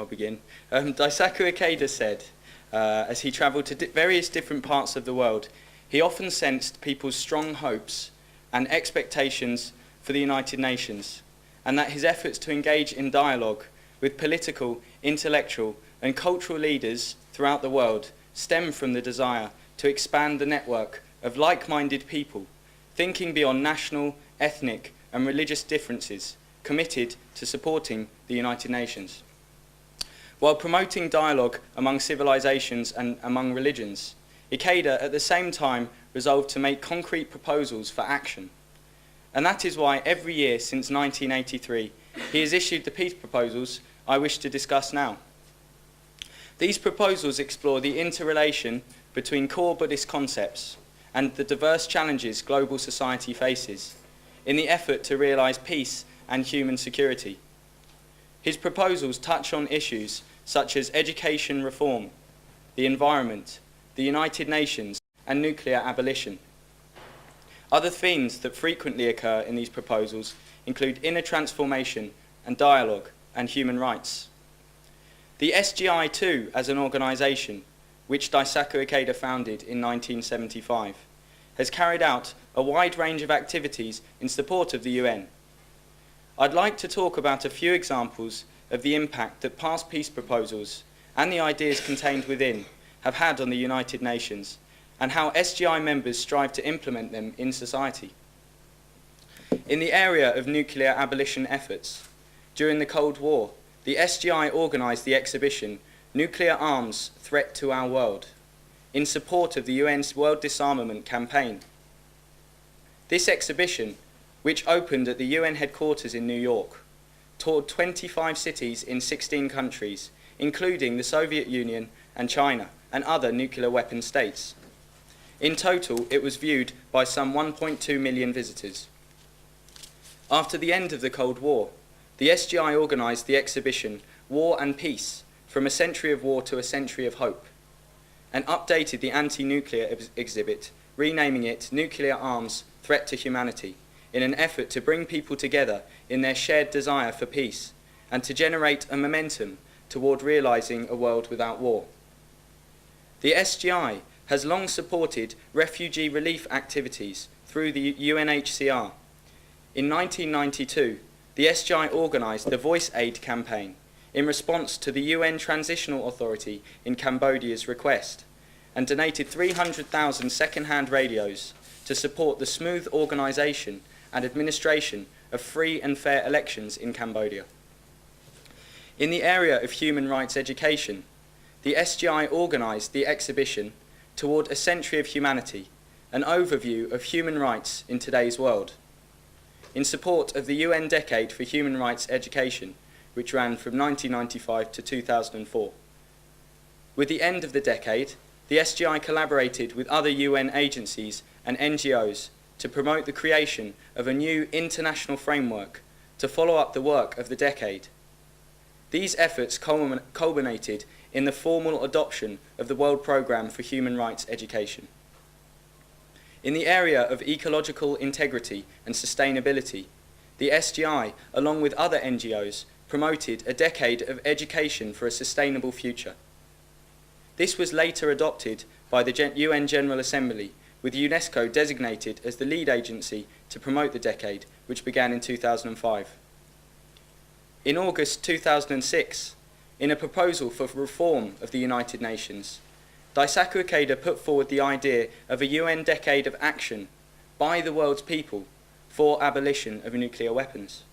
begin. Daisaku Ikeda said, as he travelled to various different parts of the world, he often sensed people's strong hopes and expectations for the United Nations, and that his efforts to engage in dialogue with political, intellectual, and cultural leaders throughout the world stem from the desire to expand the network of like-minded people, thinking beyond national, ethnic, and religious differences, committed to supporting the United Nations. While promoting dialogue among civilizations and among religions, Ikeda at the same time resolved to make concrete proposals for action. And that is why every year since 1983, he has issued the peace proposals I wish to discuss now. These proposals explore the interrelation between core Buddhist concepts and the diverse challenges global society faces in the effort to realize peace and human security. His proposals touch on issues such as education reform, the environment, the United Nations, and nuclear abolition. Other themes that frequently occur in these proposals include inner transformation and dialogue and human rights. The SGI too, as an organisation, which Daisaku Ikeda founded in 1975, has carried out a wide range of activities in support of the UN. I'd like to talk about a few examples of the impact that past peace proposals and the ideas contained within have had on the United Nations, and how SGI members strive to implement them in society. In the area of nuclear abolition efforts, during the Cold War, the SGI organised the exhibition Nuclear Arms, Threat to Our World, in support of the UN's World Disarmament Campaign. This exhibition, which opened at the UN headquarters in New York, toured 25 cities in 16 countries, including the Soviet Union and China and other nuclear weapon states. In total, it was viewed by some 1.2 million visitors. After the end of the Cold War, the SGI organised the exhibition War and Peace, From a Century of War to a Century of Hope, and updated the anti-nuclear exhibit, renaming it Nuclear Arms, Threat to Humanity, in an effort to bring people together in their shared desire for peace and to generate a momentum toward realising a world without war. The SGI has long supported refugee relief activities through the UNHCR. In 1992, the SGI organised the Voice Aid campaign in response to the UN Transitional Authority in Cambodia's request, and donated 300,000 second-hand radios to support the smooth organisation and administration of free and fair elections in Cambodia. In the area of human rights education, the SGI organised the exhibition Toward a Century of Humanity, an overview of human rights in today's world, in support of the UN Decade for Human Rights Education, which ran from 1995 to 2004. With the end of the decade, the SGI collaborated with other UN agencies and NGOs to promote the creation of a new international framework to follow up the work of the decade. These efforts culminated in the formal adoption of the World Programme for Human Rights Education. In the area of ecological integrity and sustainability, the SGI, along with other NGOs, promoted a decade of education for a sustainable future. This was later adopted by the UN General Assembly, with UNESCO designated as the lead agency to promote the decade, which began in 2005. In August 2006, in a proposal for reform of the United Nations, Daisaku Ikeda put forward the idea of a UN decade of action by the world's people for abolition of nuclear weapons.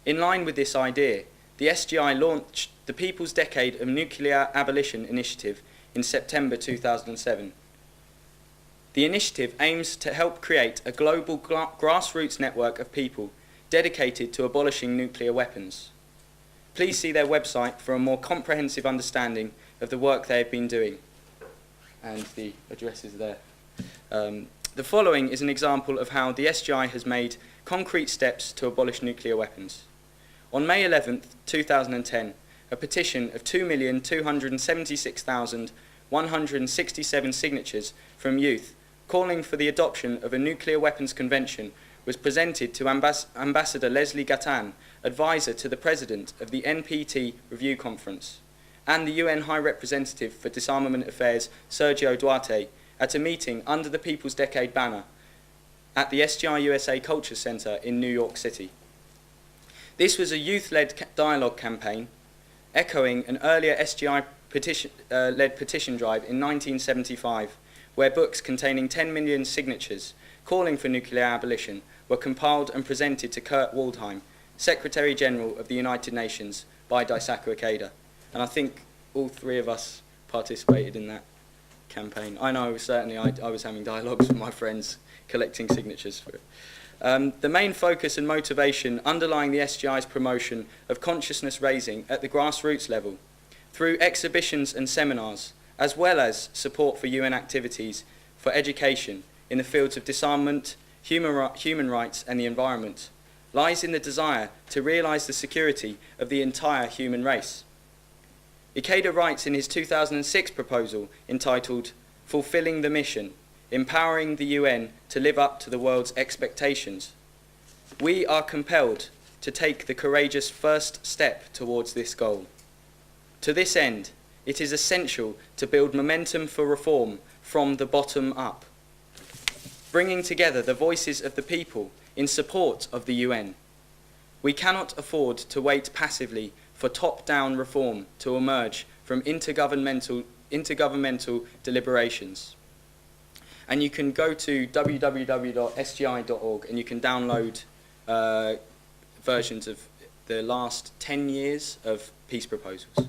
In line with this idea, the SGI launched the People's Decade of Nuclear Abolition initiative in September 2007. The initiative aims to help create a global grassroots network of people dedicated to abolishing nuclear weapons. Please see their website for a more comprehensive understanding of the work they have been doing. And the address is there. The following is an example of how the SGI has made concrete steps to abolish nuclear weapons. On May 11, 2010, a petition of 2,276,167 signatures from youth calling for the adoption of a nuclear weapons convention was presented to Ambassador Leslie Gatan, advisor to the President of the NPT Review Conference, and the UN High Representative for Disarmament Affairs, Sergio Duarte, at a meeting under the People's Decade banner at the SGI USA Culture Center in New York City. This was a youth-led dialogue campaign echoing an earlier SGI-led petition drive in 1975, where books containing 10 million signatures calling for nuclear abolition were compiled and presented to Kurt Waldheim, Secretary General of the United Nations, by Daisaku Ikeda. And I think all three of us participated in that campaign. I know, certainly, I was having dialogues with my friends, collecting signatures for it. The main focus and motivation underlying the SGI's promotion of consciousness raising at the grassroots level, through exhibitions and seminars, as well as support for UN activities for education in the fields of disarmament, human rights and the environment, lies in the desire to realise the security of the entire human race. Ikeda writes in his 2006 proposal entitled Fulfilling the Mission, Empowering the UN to Live Up to the World's Expectations. We are compelled to take the courageous first step towards this goal. To this end, it is essential to build momentum for reform from the bottom up, bringing together the voices of the people in support of the UN. We cannot afford to wait passively for top-down reform to emerge from intergovernmental deliberations. And you can go to www.sgi.org and you can download versions of the last 10 years of peace proposals.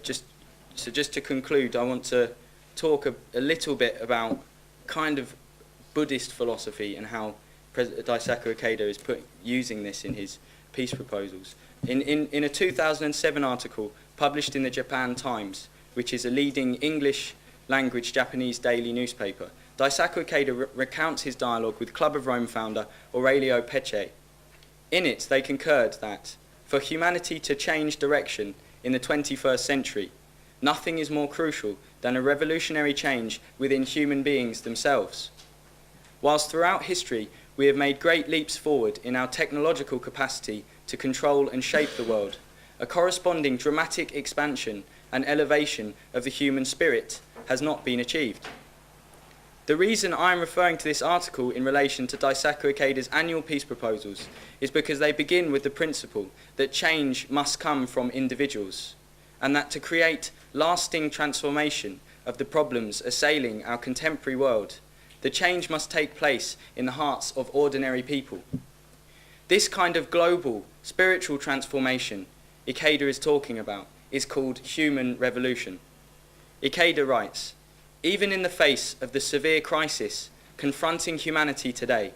Just to conclude, I want to talk a little bit about kind of Buddhist philosophy and how Daisaku Ikeda is using this in his peace proposals. In a 2007 article published in the Japan Times, which is a leading English language Japanese daily newspaper, Daisaku Ikeda recounts his dialogue with Club of Rome founder Aurelio Peccei. In it, they concurred that for humanity to change direction in the 21st century, nothing is more crucial than a revolutionary change within human beings themselves. Whilst throughout history we have made great leaps forward in our technological capacity to control and shape the world, a corresponding dramatic expansion and elevation of the human spirit has not been achieved. The reason I am referring to this article in relation to Daisaku Ikeda's annual peace proposals is because they begin with the principle that change must come from individuals, and that to create lasting transformation of the problems assailing our contemporary world, the change must take place in the hearts of ordinary people. This kind of global spiritual transformation Ikeda is talking about is called human revolution. Ikeda writes, even in the face of the severe crisis confronting humanity today,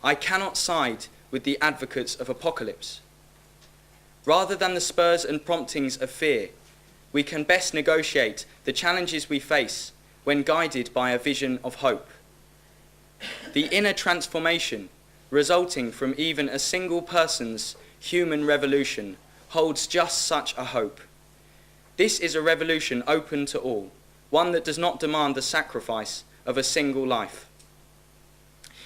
I cannot side with the advocates of apocalypse. Rather than the spurs and promptings of fear, we can best negotiate the challenges we face when guided by a vision of hope. The inner transformation resulting from even a single person's human revolution holds just such a hope. This is a revolution open to all, one that does not demand the sacrifice of a single life.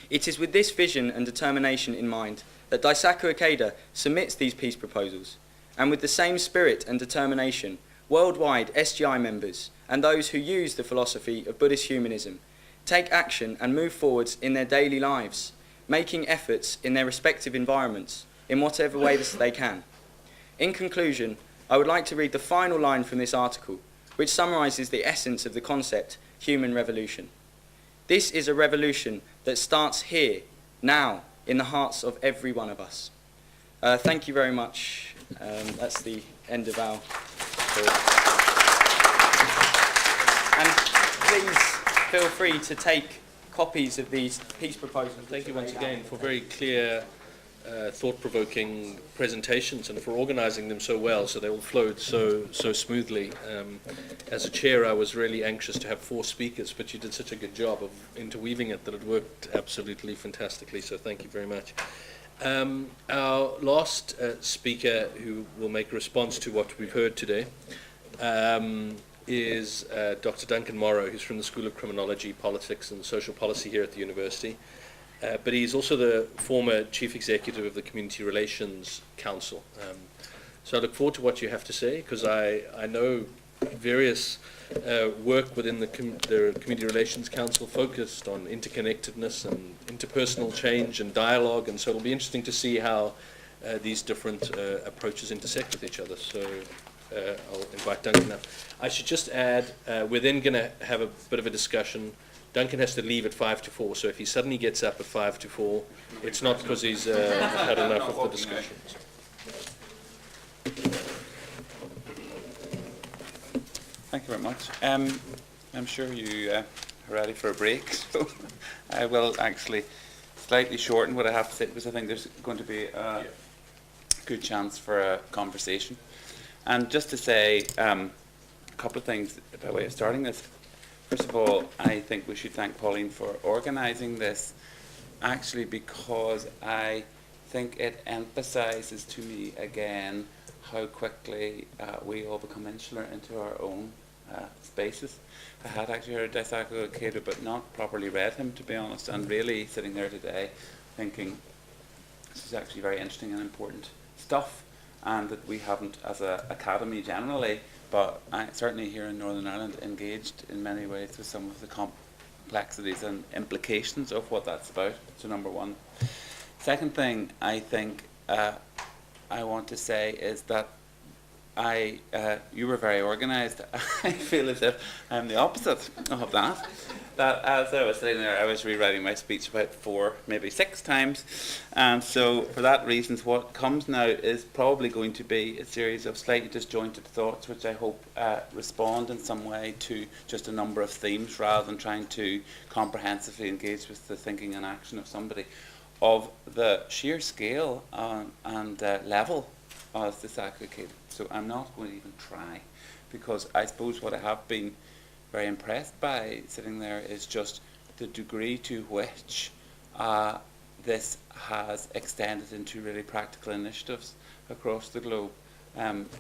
It is with this vision and determination in mind that Daisaku Ikeda submits these peace proposals, and with the same spirit and determination, worldwide SGI members and those who use the philosophy of Buddhist humanism take action and move forwards in their daily lives, making efforts in their respective environments in whatever ways they can. In conclusion, I would like to read the final line from this article, which summarizes the essence of the concept human revolution. This is a revolution that starts here, now, in the hearts of every one of us. Thank you very much. That's the end of our talk. And please feel free to take copies of these peace proposals. Thank you once again for very clear, thought-provoking presentations and for organising them so well, so they all flowed so smoothly. As a chair, I was really anxious to have 4 speakers, but you did such a good job of interweaving it that it worked absolutely fantastically, so thank you very much. Our last speaker who will make a response to what we've heard today is Dr. Duncan Morrow, who's from the School of Criminology, Politics and Social Policy here at the university. But he's also the former Chief Executive of the Community Relations Council. So I look forward to what you have to say, because I know various work within the Community Relations Council focused on interconnectedness and interpersonal change and dialogue, and so it'll be interesting to see how these different approaches intersect with each other. So I'll invite Duncan up. I should just add, we're then going to have a bit of a discussion. Duncan has to leave at 5 to 4, so if he suddenly gets up at 5 to 4, it's not because he's had enough of the discussions. Thank you very much. I'm sure you are ready for a break, so I will actually slightly shorten what I have to say, because I think there's going to be a good chance for a conversation. And just to say a couple of things by way of starting this. First of all, I think we should thank Pauline for organising this, actually, because I think it emphasises to me again how quickly we all become insular into our own spaces. I had actually heard Daisaku Ikedas, but not properly read him, to be honest, and really sitting there today thinking this is actually very interesting and important stuff, and that we haven't, as an academy generally, but certainly here in Northern Ireland, engaged in many ways with some of the complexities and implications of what that's about. So number one. Second thing I think I want to say is that you were very organised. I feel as if I'm the opposite of that. That as I was sitting there, I was rewriting my speech about 4, maybe 6 times. And so for that reason, what comes now is probably going to be a series of slightly disjointed thoughts, which I hope respond in some way to just a number of themes, rather than trying to comprehensively engage with the thinking and action of somebody of the sheer scale and level of the Daisaku Ikedas. So I'm not going to even try, because I suppose what I have been very impressed by sitting there is just the degree to which this has extended into really practical initiatives across the globe,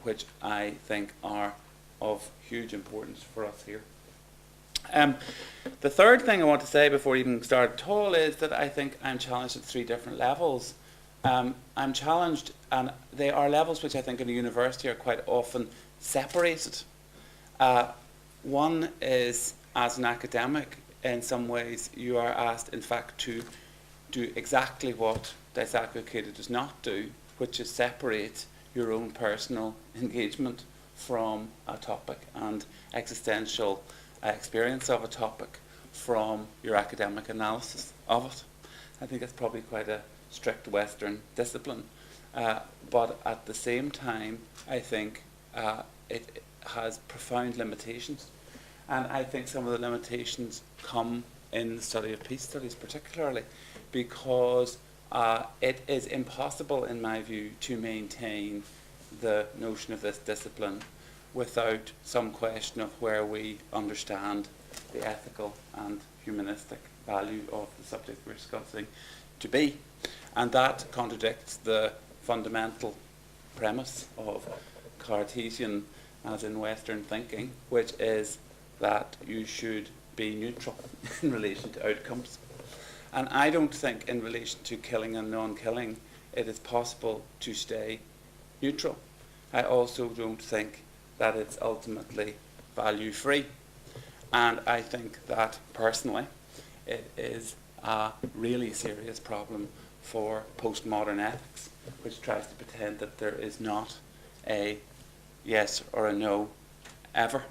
which I think are of huge importance for us here. The third thing I want to say before even start at all is that I think I'm challenged at 3 different levels. I'm challenged, and they are levels which I think in a university are quite often separated. One is, as an academic, in some ways you are asked, in fact, to do exactly what Daisaku Ikedas does not do, which is separate your own personal engagement from a topic and existential experience of a topic from your academic analysis of it. I think it's probably quite a strict Western discipline, but at the same time I think it has profound limitations, and I think some of the limitations come in the study of peace studies particularly, because it is impossible in my view to maintain the notion of this discipline without some question of where we understand the ethical and humanistic value of the subject we're discussing to be. And that contradicts the fundamental premise of Cartesian, as in Western thinking, which is that you should be neutral in relation to outcomes. And I don't think in relation to killing and non-killing it is possible to stay neutral. I also don't think that it's ultimately value-free. And I think that, personally, it is a really serious problem for postmodern ethics, which tries to pretend that there is not a yes or a no ever.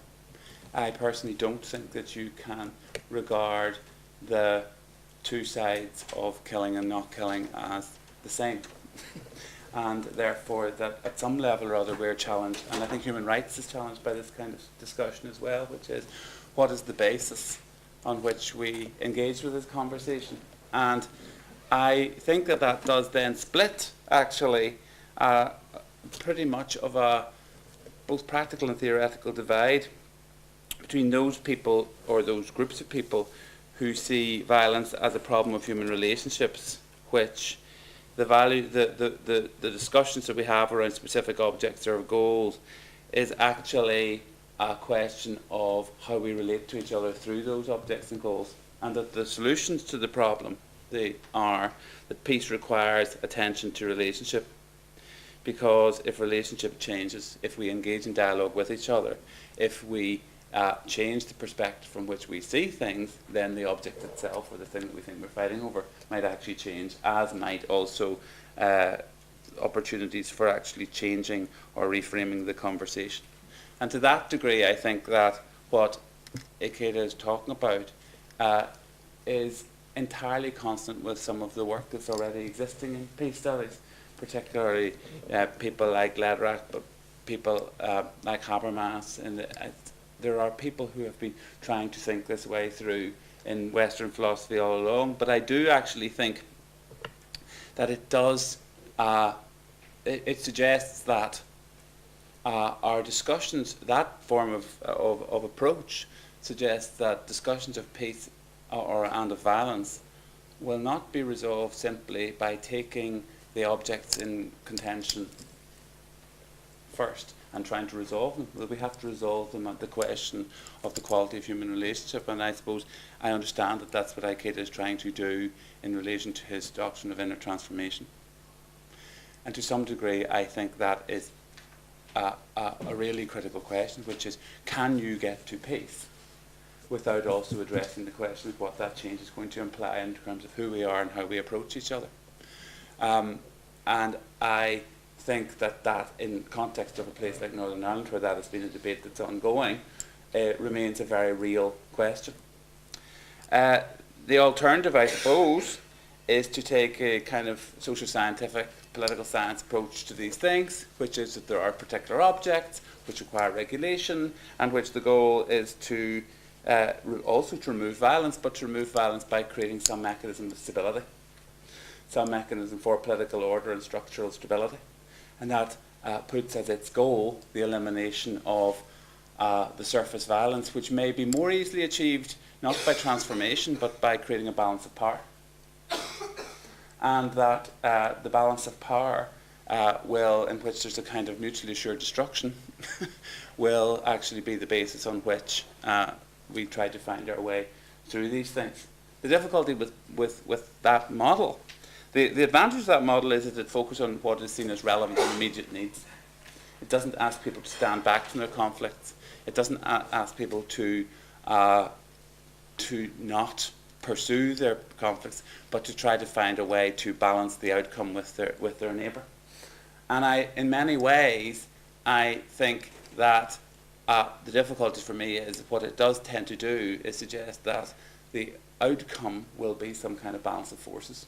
I personally don't think that you can regard the 2 sides of killing and not killing as the same. And therefore that at some level or other we're challenged, and I think human rights is challenged by this kind of discussion as well, which is what is the basis on which we engage with this conversation. And I think that that does then split actually pretty much of a both practical and theoretical divide between those people or those groups of people who see violence as a problem of human relationships, which the discussions that we have around specific objects or goals is actually a question of how we relate to each other through those objects and goals, and that the solutions to the problem they are that peace requires attention to relationship. because if relationship changes, if we engage in dialogue with each other, if we change the perspective from which we see things, then the object itself, or the thing that we think we're fighting over, might actually change, as might also opportunities for actually changing or reframing the conversation. And to that degree, I think that what IKEDA is talking about is entirely constant with some of the work that's already existing in peace studies, particularly people like Ledrak, but people like Habermas. And there are people who have been trying to think this way through in Western philosophy all along. But I do actually think that it does, it suggests that our discussions, that form of approach, suggests that discussions of peace and of violence will not be resolved simply by taking the objects in contention first and trying to resolve them. Well, we have to resolve them at the question of the quality of human relationship, and I suppose I understand that that's what IKEDA is trying to do in relation to his doctrine of inner transformation. And to some degree, I think that is a really critical question, which is, can you get to peace without also addressing the question of what that change is going to imply in terms of who we are and how we approach each other? And I think that in context of a place like Northern Ireland, where that has been a debate that's ongoing, remains a very real question. The alternative, I suppose, is to take a kind of social scientific, political science approach to these things, which is that there are particular objects which require regulation, and which the goal is to also to remove violence, but to remove violence by creating some mechanism of stability, some mechanism for political order and structural stability. And that puts as its goal the elimination of the surface violence, which may be more easily achieved not by transformation, but by creating a balance of power. And that the balance of power in which there's a kind of mutually assured destruction, will actually be the basis on which we try to find our way through these things. The difficulty with that model, the advantage of that model is that it focuses on what is seen as relevant and immediate needs. It doesn't ask people to stand back from their conflicts. It doesn't ask people to not pursue their conflicts, but to try to find a way to balance the outcome with their neighbour. And in many ways, I think that the difficulty for me is what it does tend to do is suggest that the outcome will be some kind of balance of forces,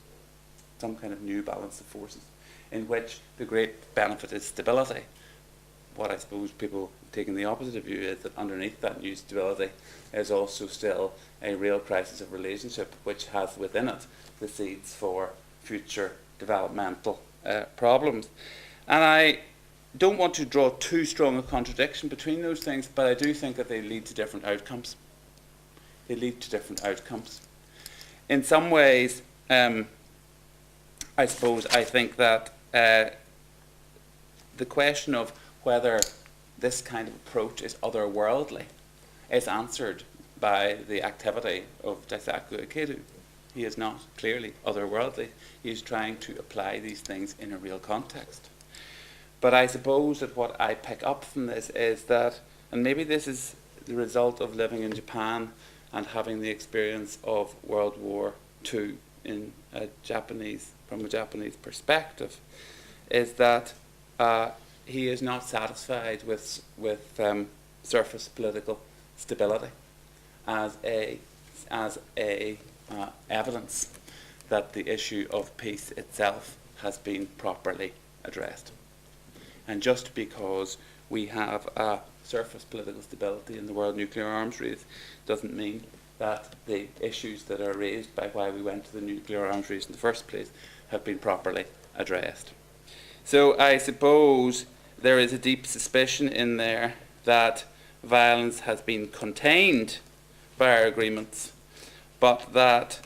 some kind of new balance of forces, in which the great benefit is stability. What I suppose people taking the opposite view is that underneath that new stability is also still a real crisis of relationship, which has within it the seeds for future developmental problems. And I don't want to draw too strong a contradiction between those things, but I do think that they lead to different outcomes. They lead to different outcomes. In some ways, I suppose I think that the question of whether this kind of approach is otherworldly is answered by the activity of Daisaku Ikedas. He is not clearly otherworldly. He is trying to apply these things in a real context. But I suppose that what I pick up from this is that, and maybe this is the result of living in Japan and having the experience of World War II from a Japanese perspective, is that he is not satisfied with surface political stability as evidence that the issue of peace itself has been properly addressed. And just because we have a surface political stability in the world nuclear arms race doesn't mean that the issues that are raised by why we went to the nuclear arms race in the first place have been properly addressed. So I suppose there is a deep suspicion in there that violence has been contained by our agreements, but that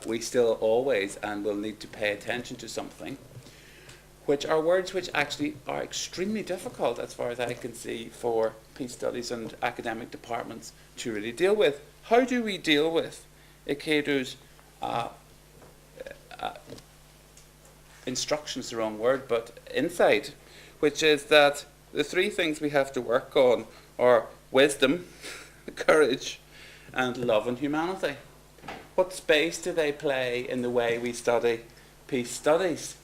we still always and will need to pay attention to something, which are words which actually are extremely difficult, as far as I can see, for peace studies and academic departments to really deal with. How do we deal with Ikeda's instruction is the wrong word, but insight, which is that the three things we have to work on are wisdom, courage, and love and humanity. What space do they play in the way we study peace studies?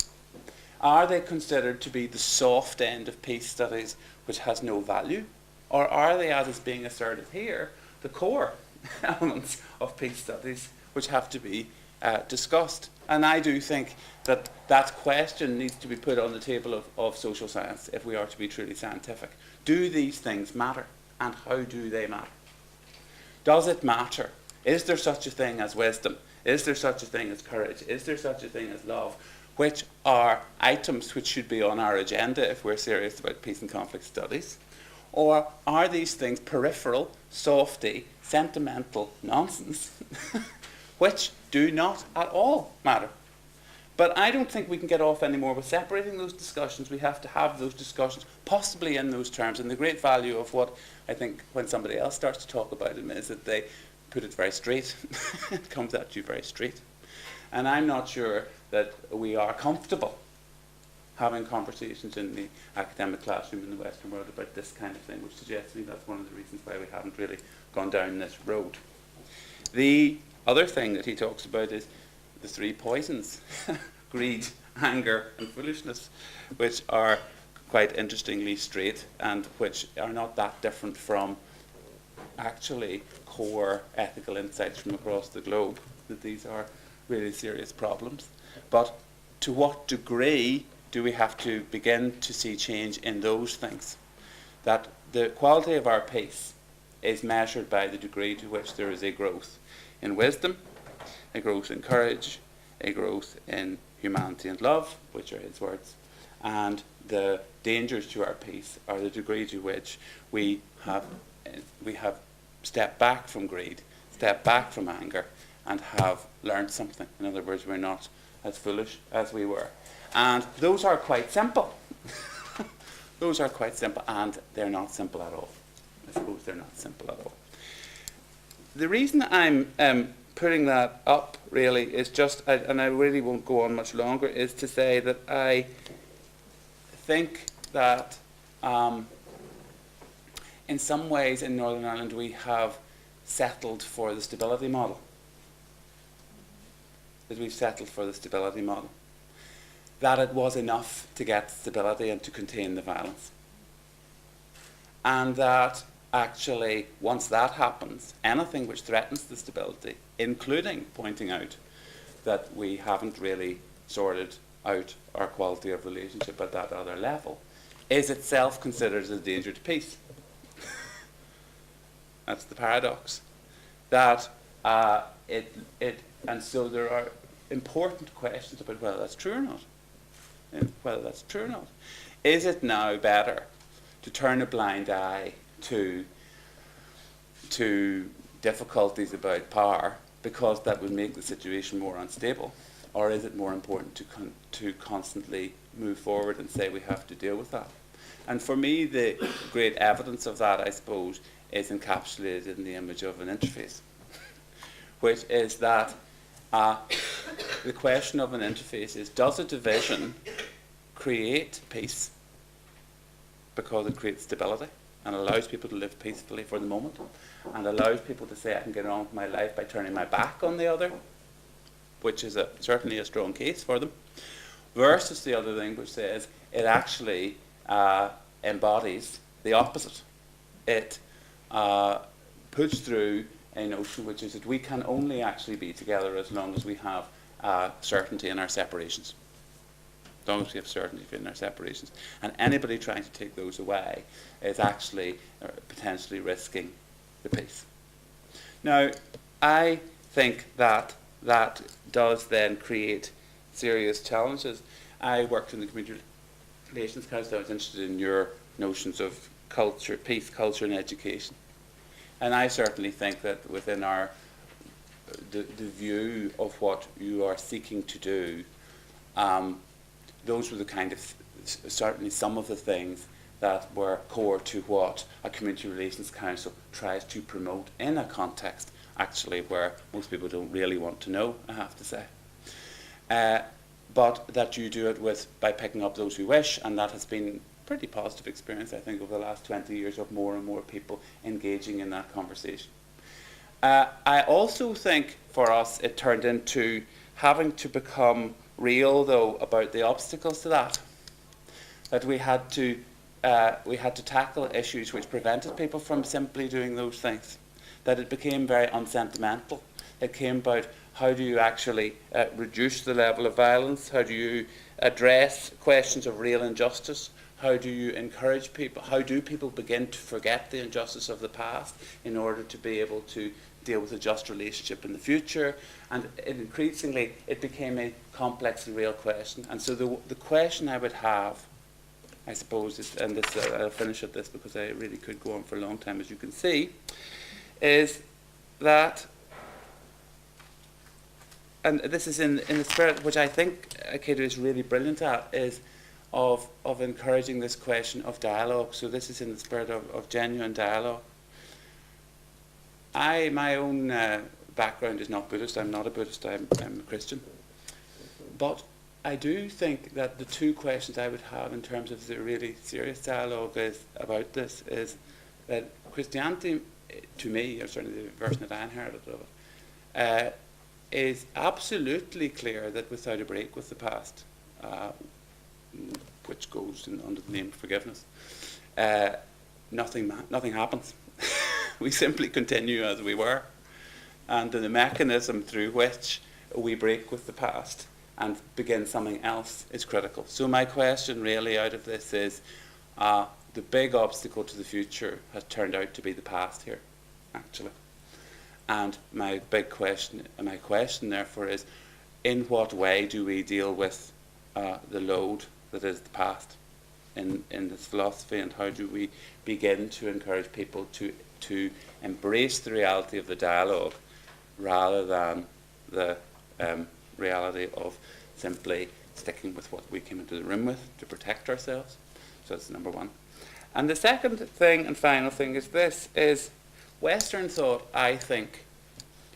Are they considered to be the soft end of peace studies, which has no value? Or are they, as is being asserted here, the core elements of peace studies, which have to be discussed? And I do think that that question needs to be put on the table of social science if we are to be truly scientific. Do these things matter? And how do they matter? Does it matter? Is there such a thing as wisdom? Is there such a thing as courage? Is there such a thing as love? Which are items which should be on our agenda if we're serious about peace and conflict studies? Or are these things peripheral, softy, sentimental nonsense which do not at all matter? But I don't think we can get off anymore with separating those discussions. We have to have those discussions, possibly in those terms. And the great value of what I think when somebody else starts to talk about them is that they put it very straight. It comes at you very straight. And I'm not sure that we are comfortable having conversations in the academic classroom in the Western world about this kind of thing, which suggests to me that's one of the reasons why we haven't really gone down this road. The other thing that he talks about is the three poisons, greed, anger, and foolishness, which are quite interestingly straight and which are not that different from actually core ethical insights from across the globe, that these are really serious problems. But to what degree do we have to begin to see change in those things? That the quality of our peace is measured by the degree to which there is a growth in wisdom, a growth in courage, a growth in humanity and love, which are his words, and the dangers to our peace are the degree to which we have stepped back from greed, stepped back from anger, and have learned something. In other words, we're not as foolish as we were. And those are quite simple. Those are quite simple, and they're not simple at all. I suppose they're not simple at all. The reason I'm putting that up, really, is just, and I really won't go on much longer, is to say that I think that in some ways in Northern Ireland we have settled for the stability model. That we've settled for the stability model. That it was enough to get stability and to contain the violence. And that actually, once that happens, anything which threatens the stability, including pointing out that we haven't really sorted out our quality of relationship at that other level, is itself considered as a danger to peace. That's the paradox. That and so there are important questions about whether that's true or not. And whether that's true or not. Is it now better to turn a blind eye to difficulties about power because that would make the situation more unstable? Or is it more important to constantly move forward and say we have to deal with that? And for me, the great evidence of that, I suppose, is encapsulated in the image of an interface, which is that the question of an interface is, does a division create peace because it creates stability and allows people to live peacefully for the moment and allows people to say I can get on with my life by turning my back on the other, which is certainly a strong case for them, versus the other thing which says it actually embodies the opposite. It puts through a notion which is that we can only actually be together as long as we have certainty in our separations. As long as we have certainty in our separations. And anybody trying to take those away is actually potentially risking the peace. Now, I think that that does then create serious challenges. I worked in the Community Relations Council. I was interested in your notions of culture, peace, culture, and education. And I certainly think that within the view of what you are seeking to do, those were the kind of, certainly some of the things that were core to what a Community Relations Council tries to promote in a context, actually, where most people don't really want to know, I have to say. but that you do it by picking up those who wish, and that has been pretty positive experience, I think, over the last 20 years of more and more people engaging in that conversation. I also think for us it turned into having to become real, though, about the obstacles to that. That we had to tackle issues which prevented people from simply doing those things. That it became very unsentimental. It came about how do you actually reduce the level of violence? How do you address questions of real injustice? How do you encourage people? How do people begin to forget the injustice of the past in order to be able to deal with a just relationship in the future? And increasingly, it became a complex and real question. And so the question I would have, I suppose, is, and this, I'll finish at this because I really could go on for a long time, as you can see, is that, and this is in the spirit which I think IKEDA is really brilliant at, is of encouraging this question of dialogue. So this is in the spirit of genuine dialogue. My own background is not Buddhist. I'm not a Buddhist. I'm a Christian. But I do think that the two questions I would have in terms of the really serious dialogue about this is that Christianity, to me, or certainly the version that I inherited of it, is absolutely clear that without a break with the past, which goes under the name of forgiveness, nothing happens. We simply continue as we were. And the mechanism through which we break with the past and begin something else is critical. So my question really out of this is, the big obstacle to the future has turned out to be the past here, actually. And my question therefore is, in what way do we deal with the load that is the past in this philosophy, and how do we begin to encourage people to embrace the reality of the dialogue rather than the reality of simply sticking with what we came into the room with to protect ourselves? So that's number one. And the second thing and final thing is this, is Western thought, I think,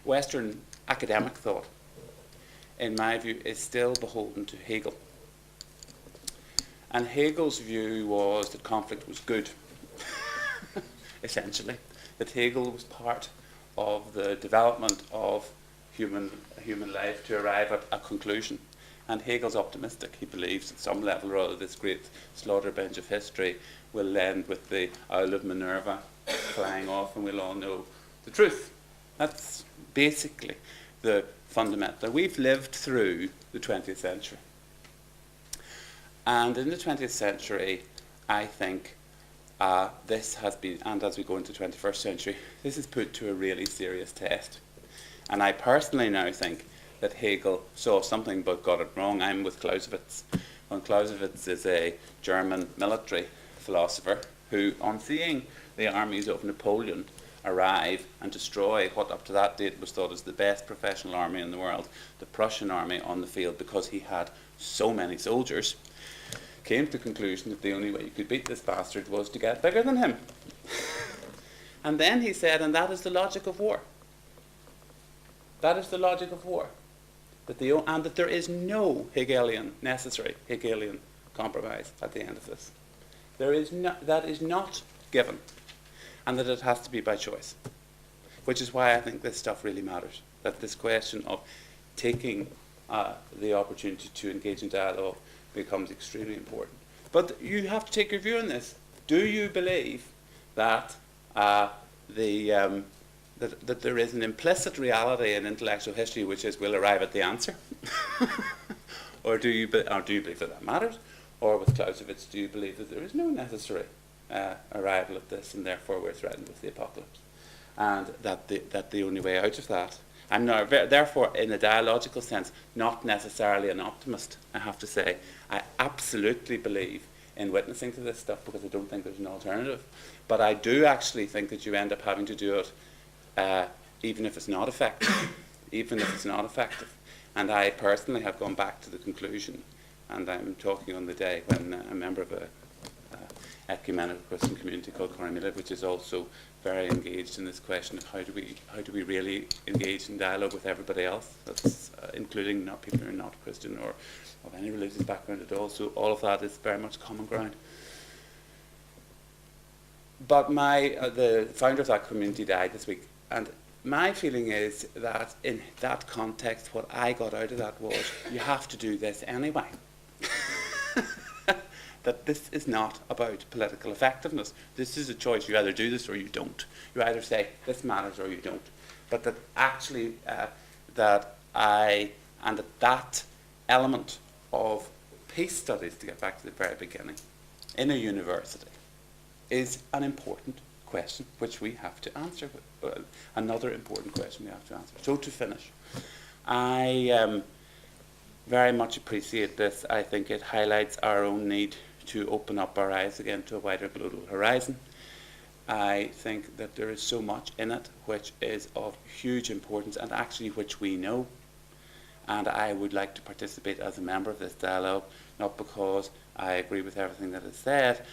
Western academic thought, in my view, is still beholden to Hegel. And Hegel's view was that conflict was good, essentially. That Hegel was part of the development of human life to arrive at a conclusion. And Hegel's optimistic. He believes at some level or other this great slaughter bench of history will end with the Owl of Minerva flying off, and we'll all know the truth. That's basically the fundamental. We've lived through the 20th century. And in the 20th century, I think this has been, and as we go into the 21st century, this is put to a really serious test. And I personally now think that Hegel saw something but got it wrong. I'm with Clausewitz. And Clausewitz is a German military philosopher who, on seeing the armies of Napoleon arrive and destroy what up to that date was thought as the best professional army in the world, the Prussian army, on the field, because he had so many soldiers, came to the conclusion that the only way you could beat this bastard was to get bigger than him. And then he said, and that is the logic of war. That is the logic of war. And that there is no necessary Hegelian compromise at the end of this. That is not given. And that it has to be by choice. Which is why I think this stuff really matters. That this question of taking the opportunity to engage in dialogue becomes extremely important. But you have to take your view on this. Do you believe that that there is an implicit reality in intellectual history which is we'll arrive at the answer? Or do you believe that matters? Or with Clausewitz, do you believe that there is no necessary arrival at this, and therefore we're threatened with the apocalypse? And that the only way out of that, I'm now, therefore, in a dialogical sense, not necessarily an optimist, I have to say. I absolutely believe in witnessing to this stuff because I don't think there's an alternative. But I do actually think that you end up having to do it even if it's not effective. Even if it's not effective. And I personally have gone back to the conclusion, and I'm talking on the day when a member of a ecumenical Christian community called Corrymeela, which is also very engaged in this question of how do we really engage in dialogue with everybody else, that's including not people who are not Christian or of any religious background at all. So all of that is very much common ground. But the founder of that community died this week, and my feeling is that in that context, what I got out of that was you have to do this anyway. That this is not about political effectiveness. This is a choice. You either do this or you don't. You either say this matters or you don't. But that actually that element of peace studies, to get back to the very beginning, in a university, is an important question which we have to answer. Another important question we have to answer. So to finish, I very much appreciate this. I think it highlights our own need to open up our eyes again to a wider global horizon. I think that there is so much in it which is of huge importance and actually which we know. And I would like to participate as a member of this dialogue, not because I agree with everything that is said,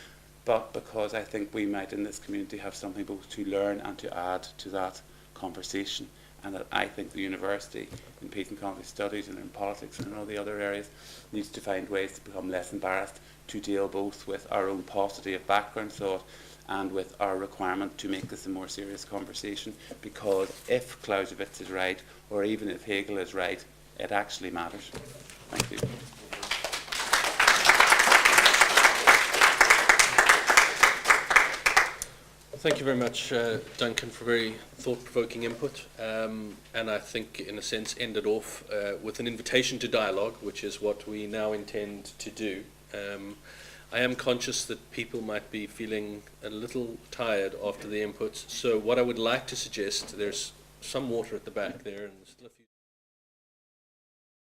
but because I think we might in this community have something both to learn and to add to that conversation. And that I think the university in peace and conflict studies and in politics and in all the other areas needs to find ways to become less embarrassed to deal both with our own paucity of background thought and with our requirement to make this a more serious conversation, because if Clausewitz is right, or even if Hegel is right, it actually matters. Thank you. Thank you very much, Duncan, for very thought-provoking input, and I think, in a sense, ended off with an invitation to dialogue, which is what we now intend to do. I am conscious that people might be feeling a little tired after the inputs, so what I would like to suggest, there's some water at the back there, and still a few